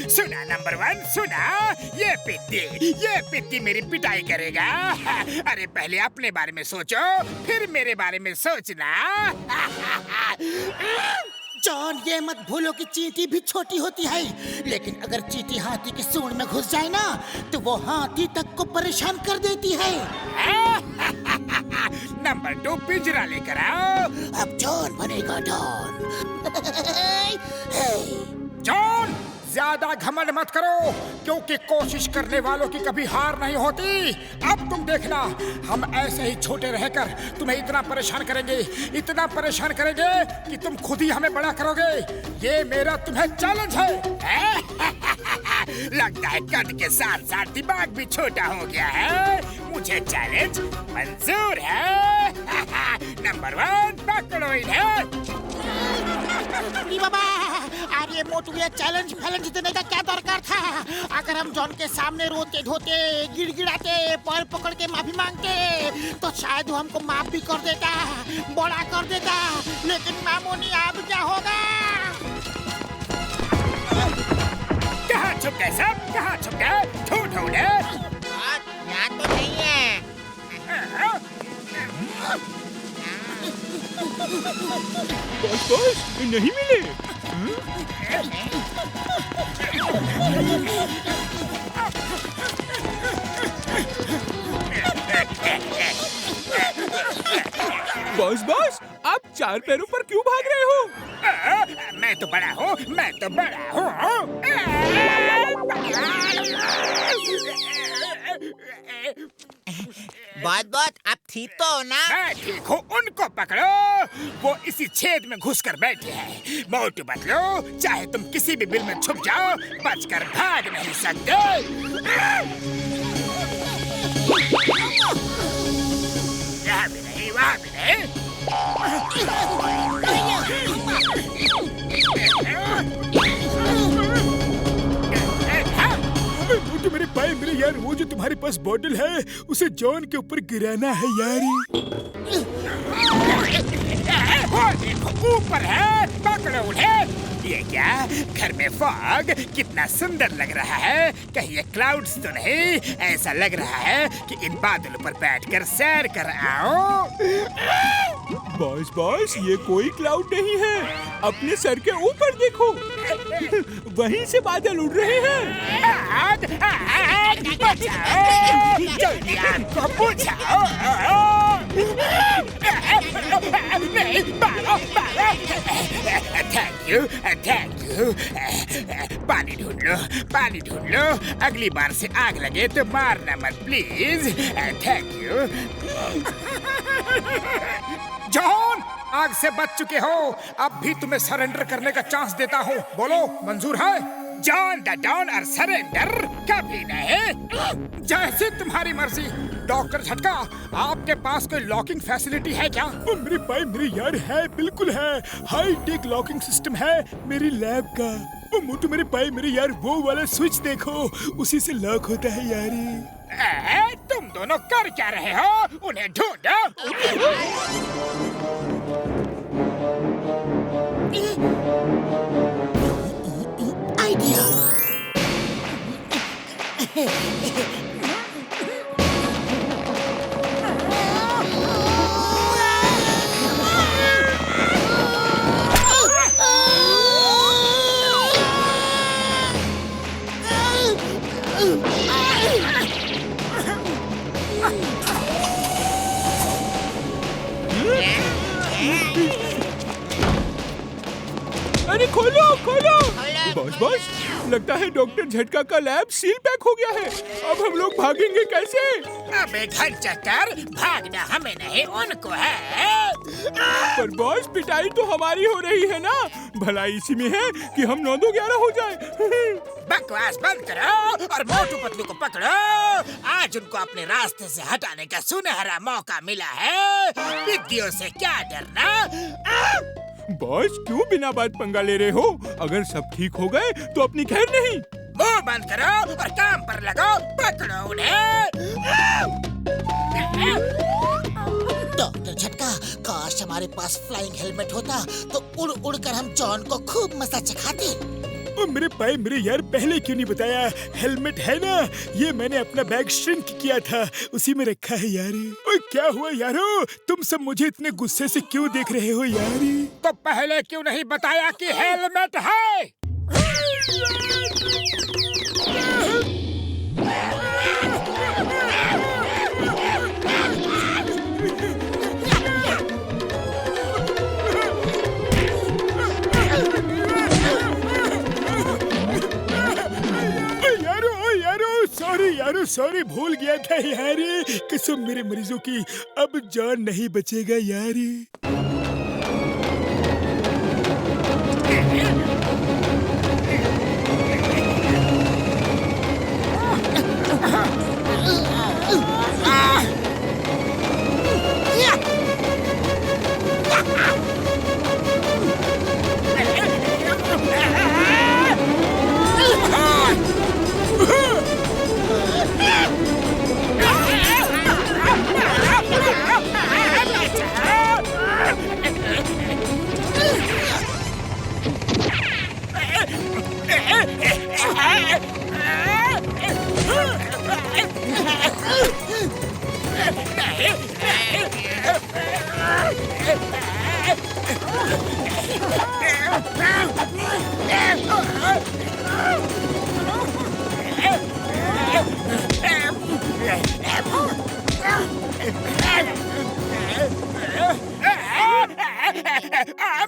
सुना नंबर 1, सुना, ये पित्ती मेरी पिटाई करेगा। अरे पहले अपने बारे में सोचो, फिर मेरे बारे में सोचना। जॉन, ये मत भूलो कि चींटी भी छोटी होती है, लेकिन अगर चींटी हाथी की सूंड में घुस जाए ना, तो वो हाथी तक को परेशान कर देती है। नंबर 2 पिंजरा लेकर आओ। अब जॉन बनेगा डॉन। जॉन, ज्यादा घमंड मत करो, क्योंकि कोशिश करने वालों की कभी हार नहीं होती। अब तुम देखना, हम ऐसे ही छोटे रहकर तुम्हें इतना परेशान करेंगे कि तुम खुद ही हमें बड़ा करोगे। ये मेरा तुम्हें चैलेंज है। लगता है कद के साथ साथ दिमाग भी छोटा हो गया है। मुझे चैलेंज मंजूर है। नंबर 1 पकड़ो इन्हें। बाबा, अरे मोटू, ये चैलेंज फैलेंज देने का क्या दरकार था? अगर हम जॉन के सामने रोते धोते, गिड़गिड़ाते, पैर पकड़ के माफी मांगते, तो शायद वो हमको माफ भी कर देता, बड़ा कर देता। लेकिन मामूनी अब क्या होगा? कहाँ छुप गए सब? कहाँ छुप गए? ढूंढो यहाँ तो नहीं है। बॉस, नहीं मिले। बॉस, आप 4 पैरों पर क्यों भाग रहे हो? मैं तो बड़ा हूँ। बहुत आप ठीक तो हो ना? मैं ठीक हूँ, उनको पकड़ो। वो इसी छेद में घुसकर बैठे हैं। मोटू बदलो, चाहे तुम किसी भी बिल में छुप जाओ, बचकर भाग नहीं सकते। यहाँ भी नहीं, वहाँ भी नहीं। मोटू मेरे पाए मेरे यार, वो जो तुम्हारे पास बॉटल है उसे जॉन के ऊपर गिराना है यार। वो देखो ऊपर है, पकड़ो उन्हें। ये क्या, घर में फॉग कितना सुंदर लग रहा है। कहीं ये क्लाउड्स तो नहीं? ऐसा लग रहा है कि इन बादलों पर बैठकर सैर कर आओ। बॉस, ये कोई क्लाउड नहीं है। अपने सर के ऊपर देखो, वहीं से बादल उड़ रहे हैं। आग, बचाओ, जल्दी आग को बुझाओ। नहीं, मारो। Thank you. पानी ढूंढ लो। अगली बार से आग लगे तो मारना मत प्लीज। Thank you. जॉन, आग से बच चुके हो। अब भी तुम्हें सरेंडर करने का चांस देता हूँ। बोलो, मंजूर है? जॉन द डॉन और सरेंडर कभी नहीं। जैसे तुम्हारी मर्जी। डॉक्टर झटका, आपके पास कोई लॉकिंग फैसिलिटी है क्या? मेरे भाई मेरे यार, है, बिल्कुल है। हाई टेक लॉकिंग सिस्टम है मेरी लैब का। मोटू मेरे भाई मेरे यार, वो वाला स्विच देखो, उसी से लॉक होता है यार। तुम दोनों कर क्या रहे हो? उन्हें ढूंढो। आइडिया। अरे खोलो। बॉस, लगता है डॉक्टर झटका का लैब सील पैक हो गया है। अब हम लोग भागेंगे कैसे? अबे घर चक्कर, भागना हमें नहीं उनको है। पर बॉस, पिटाई तो हमारी हो रही है ना। भला इसी में है कि हम 9-2-11 हो जाए। बकवास बंद करो और मोटू पतलू को पकड़ो। आज उनको अपने रास्ते से हटाने का सुनहरा मौका मिला है। विद्यों से क्या डरना। बॉस, क्यों बिना बात पंगा ले रहे हो? अगर सब ठीक हो गए तो अपनी खैर नहीं। मुंह बंद करो और काम पर लगो। पकड़ो उन्हें। डॉक्टर झटका, काश हमारे पास फ्लाइंग हेलमेट होता तो उड़ उड़ कर हम जॉन को खूब मजा चखाते। ओ मेरे भाई मेरे यार, पहले क्यों नहीं बताया? हेलमेट है ना, ये मैंने अपना बैग श्रिंक किया था, उसी में रखा है यार। ओए क्या हुआ यारो, तुम सब मुझे इतने गुस्से से क्यों देख रहे हो यार? तो पहले क्यों नहीं बताया कि हेलमेट है? सॉरी भूल गया था यार, कसम मेरे मरीजों की, अब जान नहीं बचेगा यार।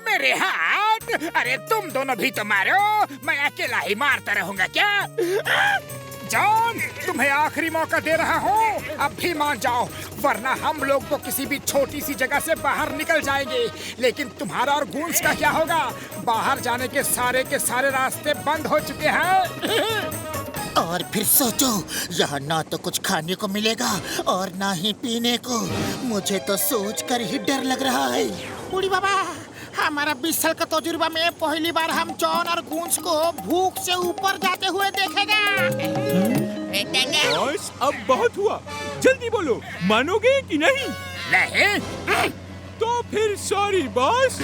मेरे हाथ! अरे तुम दोनों भी तो मारो, मैं अकेला ही मारता रहूंगा क्या? जॉन, तुम्हें आखिरी मौका दे रहा हूँ, अब भी मान जाओ, वरना हम लोग तो किसी भी छोटी सी जगह से बाहर निकल जाएंगे। लेकिन तुम्हारा और गूंज का क्या होगा? बाहर जाने के सारे रास्ते बंद हो चुके हैं। और फिर सोचो, यहाँ ना तो कुछ खाने को मिलेगा और ना ही पीने को। मुझे तो सोचकर ही डर लग रहा है। बूढ़ी बाबा, हमारा 20 साल का तजुर्बा में पहली बार हम जॉन और गूंज को भूख से ऊपर जाते हुए देखेगा। बॉस अब बहुत हुआ, जल्दी बोलो, मानोगे कि नहीं? नहीं। तो फिर सॉरी बॉस।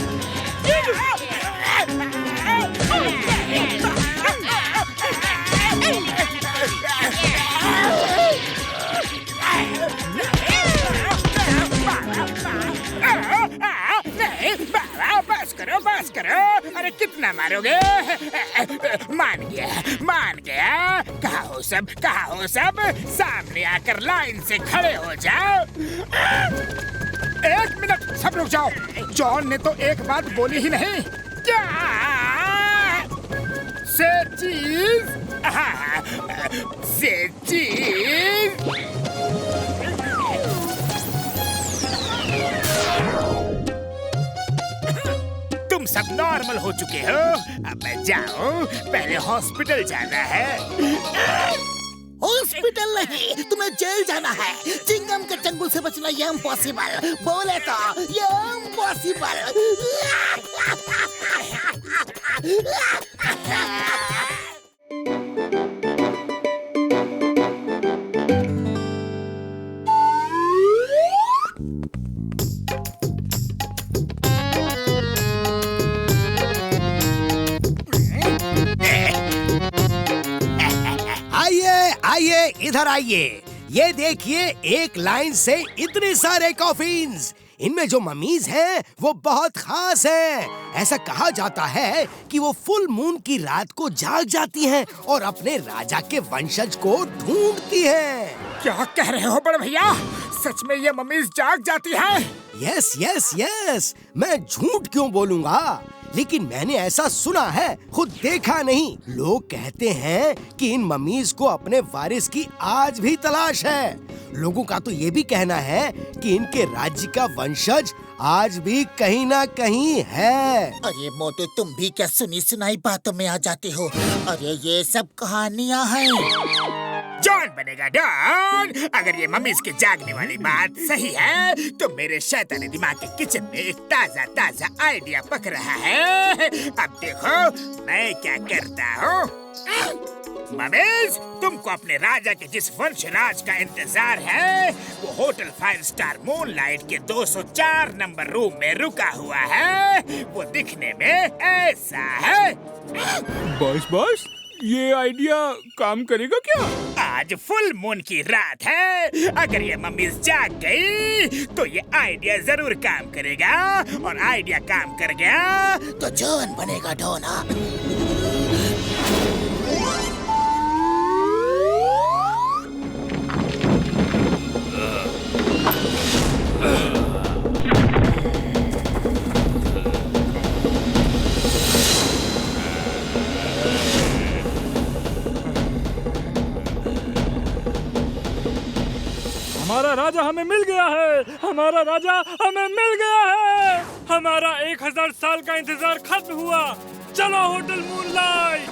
बस करो। अरे कितना मारोगे? मान गया। कहाँ हो सब? सामने आकर लाइन से खड़े हो जाओ। 1 मिनट, सब रुक जाओ। जॉन ने तो एक बात बोली ही नहीं। क्या? से चीज? तुम सब नॉर्मल हो चुके हो, अब जाओ, पहले हॉस्पिटल जाना है। हॉस्पिटल नहीं, तुम्हें जेल जाना है। चिंगम के चंगुल से बचना ये इम्पॉसिबल, बोले तो ये इम्पॉसिबल। आइए इधर आइए। ये देखिए, एक लाइन से इतने सारे कॉफिन्स। इनमें जो ममीज हैं वो बहुत खास हैं। ऐसा कहा जाता है कि वो फुल मून की रात को जाग जाती हैं और अपने राजा के वंशज को ढूंढती हैं। क्या कह रहे हो बड़े भैया? सच में ये मम्मीज जाग जाती हैं? यस, मैं झूठ क्यों बोलूंगा, लेकिन मैंने ऐसा सुना है, खुद देखा नहीं। लोग कहते हैं कि इन मम्मीज को अपने वारिस की आज भी तलाश है। लोगों का तो ये भी कहना है कि इनके राज्य का वंशज आज भी कहीं ना कहीं है। अरे मोटू, तुम भी क्या सुनी सुनाई बातों में आ जाते हो? अरे ये सब कहानियाँ हैं। जॉन बनेगा डॉन। अगर ये मम्मीज के जागने वाली बात सही है तो मेरे शैतानी दिमाग के किचन में एक ताजा आइडिया पक रहा है। अब देखो मैं क्या करता हूँ। ममेज, तुमको अपने राजा के जिस वंशराज का इंतजार है वो होटल 5 स्टार मूनलाइट के 204 नंबर रूम में रुका हुआ है। वो दिखने में ऐसा है। बॉस ये आइडिया काम करेगा क्या? आज फुल मून की रात है। अगर ये मम्मीज जाग गई तो ये आइडिया जरूर काम करेगा, और आइडिया काम कर गया तो जॉन बनेगा डॉन। हाँ? हमारा राजा हमें मिल गया है। हमारा राजा हमें मिल गया है। हमारा 1000 साल का इंतजार खत्म हुआ। चलो होटल मूनलाइट।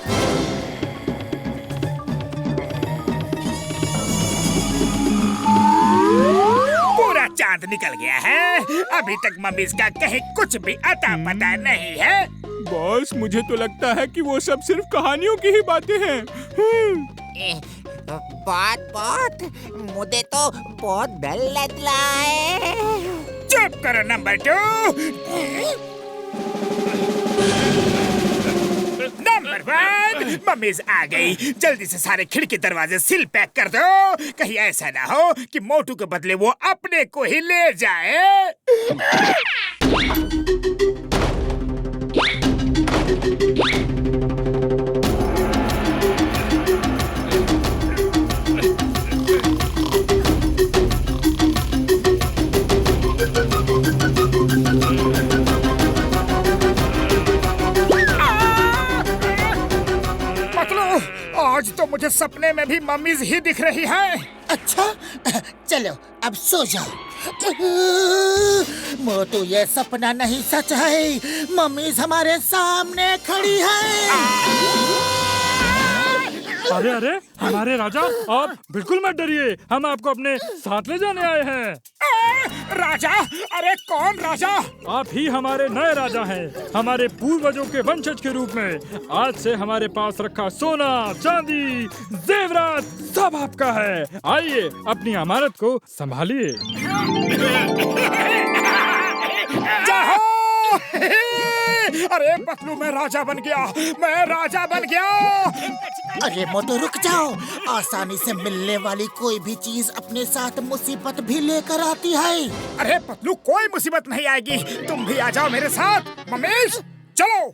पूरा चांद निकल गया है। अभी तक मम्मीज का कहीं कुछ भी अता पता नहीं है। बॉस मुझे तो लगता है कि वो सब सिर्फ कहानियों की ही बातें हैं। बहुत मुझे तो बहुत डर लग रहा है। चुप करो नंबर 2। नंबर 1, मम्मीज आ गई। जल्दी से सारे खिड़की दरवाजे सील पैक कर दो। कहीं ऐसा ना हो कि मोटू के बदले वो अपने को ही ले जाए। आज तो मुझे सपने में भी मम्मीज ही दिख रही है। अच्छा चलो अब सो जाओ। मोटू ये सपना नहीं सच है। मम्मीज हमारे सामने खड़ी है। अरे हमारे राजा, आप बिल्कुल मत डरिए। हम आपको अपने साथ ले जाने आए हैं। राजा? अरे कौन राजा? आप ही हमारे नए राजा हैं। हमारे पूर्वजों के वंशज के रूप में आज से हमारे पास रखा सोना, चांदी, जेवरात सब आपका है। आइए अपनी अमानत को संभालिए। अरे पतलू, मैं राजा बन गया। मैं राजा बन गया। अरे मोटू रुक जाओ। आसानी से मिलने वाली कोई भी चीज अपने साथ मुसीबत भी लेकर आती है। अरे पतलू, कोई मुसीबत नहीं आएगी। तुम भी आ जाओ मेरे साथ। ममेश चलो।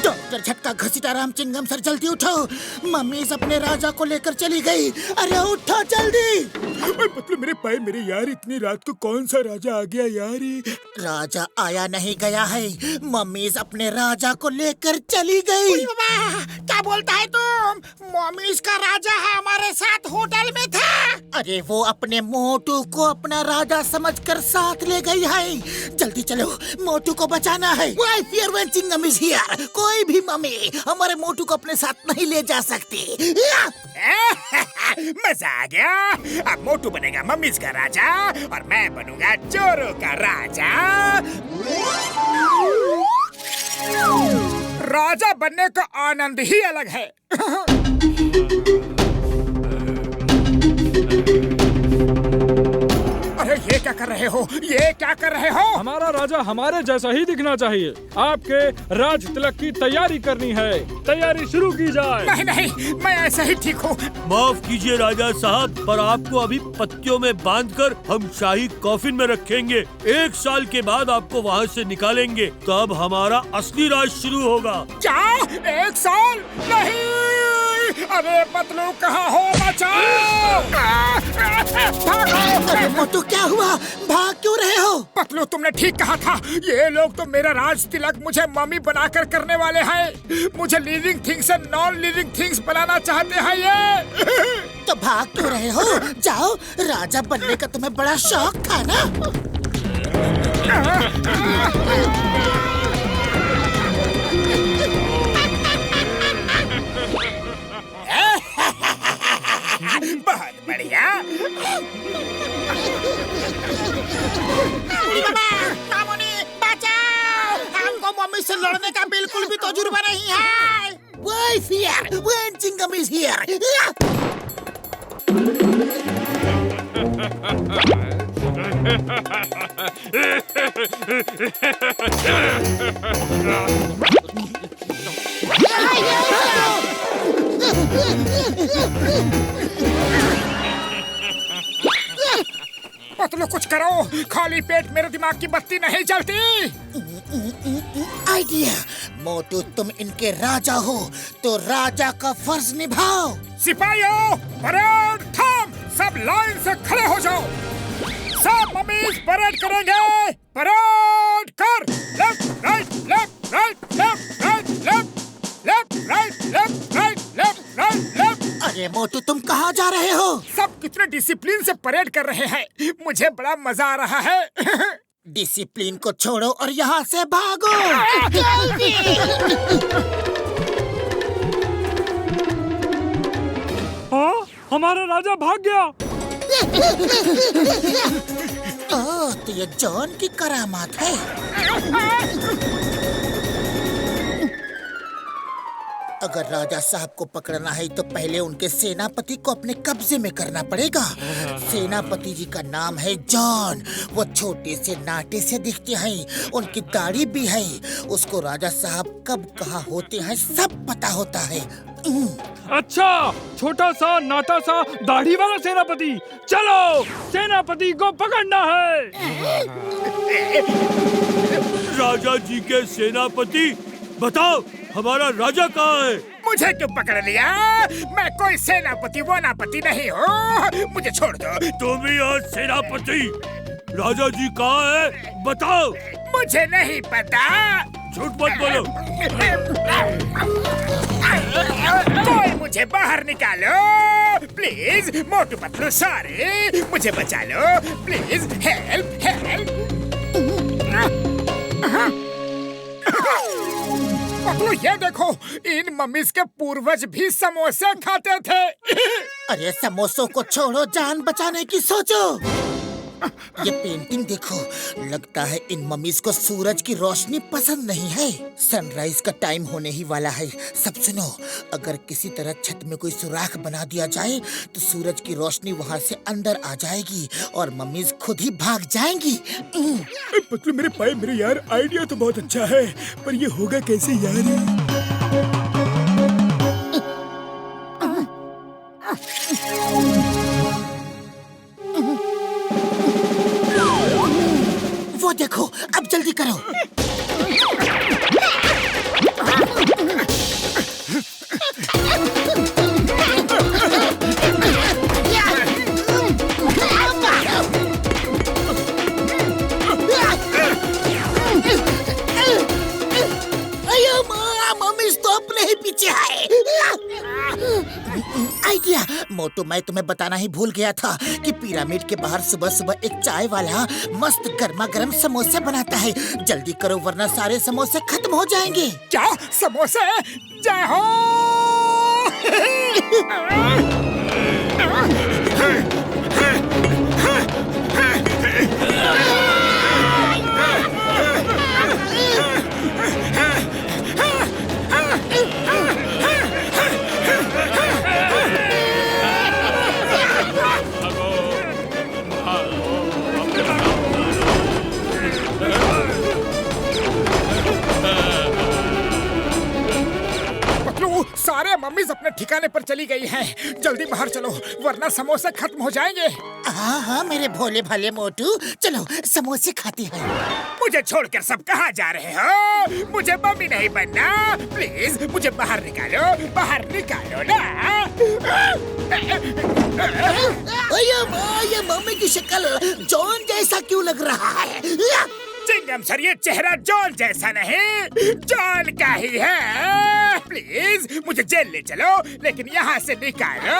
डॉक्टर झटका घसीटा राम चिंगम सर जल्दी उठो। मम्मीज अपने राजा को लेकर चली गई। अरे उठो जल्दी। पतलू मेरे पाए मेरे यार, इतनी रात को कौन सा राजा आ गया यार? राजा आया नहीं गया है। मम्मीज अपने राजा को लेकर चली गई। क्या बोलता है तुम? मम्मीज का राजा हमारे साथ होटल में था। अरे वो अपने मोटू को अपना राजा समझकर साथ ले गई है। जल्दी चलो, मोटू को बचाना है। Why fear when Chingam is here? कोई भी मम्मी हमारे मोटू को अपने साथ नहीं ले जा सकती। मजा आ गया। अब मोटू बनेगा मम्मीज का राजा और मैं बनूंगा चोरों का राजा। राजा बनने का आनंद ही अलग है। अरे ये क्या कर रहे हो? ये क्या कर रहे हो? हमारा राजा हमारे जैसा ही दिखना चाहिए। आपके राज तिलक की तैयारी करनी है। तैयारी शुरू की जाए। नहीं नहीं, मैं ऐसा ही ठीक हूँ। माफ कीजिए राजा साहब, पर आपको अभी पत्तियों में बांधकर हम शाही कॉफिन में रखेंगे। 1 साल के बाद आपको वहाँ से निकालेंगे, तब हमारा असली राज शुरू होगा। क्या? 1 साल? नहीं। अरे पतलू कहाँ हो? बचाओ! अरे मोटू क्या हुआ? भाग क्यों रहे हो? पतलू तुमने ठीक कहा था। ये लोग तो मेरा राज तिलक मुझे मम्मी बनाकर करने वाले हैं। मुझे लिविंग थिंग्स से नॉन लिविंग थिंग्स बनाना चाहते हैं ये। तो भाग क्यों रहे हो? जाओ, राजा बनने का तुम्हें बड़ा शौक था ना? बहुत बढ़िया। बचाओ! हमको मम्मी से लड़ने का बिल्कुल भी तजुर्बा नहीं है। wife here when Chingam is here. Patlu कुछ करो, खाली पेट मेरे दिमाग की बत्ती नहीं जलती। आइडिया, मोटू तुम इनके राजा हो तो राजा का फर्ज निभाओ। सिपाहियों, परेड थम, सब लाइन से खड़े हो जाओ। सब मम्मीज परेड करेंगे। परेड कर। Left right left right left right left left right left right left right left. अरे मोटू तुम कहाँ जा रहे हो? सब कितने डिसिप्लिन से परेड कर रहे हैं, मुझे बड़ा मजा आ रहा है। डिसिप्लिन को छोड़ो और यहाँ से भागो। हाँ, हमारा राजा भाग गया। ओह, तो ये जॉन की करामात है। अगर राजा साहब को पकड़ना है तो पहले उनके सेनापति को अपने कब्जे में करना पड़ेगा। सेनापति जी का नाम है जॉन। वो छोटे से नाटे से दिखते हैं, उनकी दाढ़ी भी है। उसको राजा साहब कब कहाँ होते हैं सब पता होता है। अच्छा, छोटा सा नाटा सा दाढ़ी वाला सेनापति। चलो, सेनापति को पकड़ना है। राजा जी के सेनापति, बताओ हमारा राजा कहाँ है? मुझे क्यों पकड़ लिया? मैं कोई सेनापति वनापति नहीं हूँ, मुझे छोड़ दो। तुम ही हो सेनापति। राजा जी कहाँ है? बताओ। मुझे नहीं पता। झूठ मत बोलो। कोई मुझे बाहर निकालो प्लीज। मोटू पतलू सॉरी, मुझे बचा लो प्लीज। Help help. पतलू ये देखो, इन मम्मीज के पूर्वज भी समोसे खाते थे। अरे समोसों को छोड़ो, जान बचाने की सोचो। ये पेंटिंग देखो, लगता है इन मम्मीज को सूरज की रोशनी पसंद नहीं है। सनराइज का टाइम होने ही वाला है। सब सुनो, अगर किसी तरह छत में कोई सुराख बना दिया जाए तो सूरज की रोशनी वहाँ से अंदर आ जाएगी और मम्मीज खुद ही भाग जाएंगी। पतलू मेरे पाए मेरे यार, आइडिया तो बहुत अच्छा है, पर ये होगा कैसे यार? वो देखो, अब जल्दी करो। मम्मी तो अपने ही पीछे है। आइडिया, मोटू मैं तुम्हें बताना ही भूल गया था कि पिरामिड के बाहर सुबह सुबह एक चाय वाला मस्त गर्मा गर्म समोसे बनाता है। जल्दी करो वरना सारे समोसे खत्म हो जाएंगे। क्या समोसे? जय हो। सारे मम्मीज अपने ठिकाने पर चली गई हैं। जल्दी बाहर चलो वरना समोसे खत्म हो जाएंगे। हाँ हाँ मेरे भोले भाले मोटू, चलो समोसे खाते हैं। मुझे छोड़कर सब कहाँ जा रहे हो? मुझे मम्मी नहीं बनना, प्लीज मुझे बाहर निकालो, बाहर निकालो ना। ये मम्मी की शक्ल जॉन जैसा क्यों लग रहा है? चिंगम सर, ये चेहरा जॉन जैसा नहीं, जॉन का ही है। प्लीज मुझे जेल ले चलो, लेकिन यहाँ से निकालो।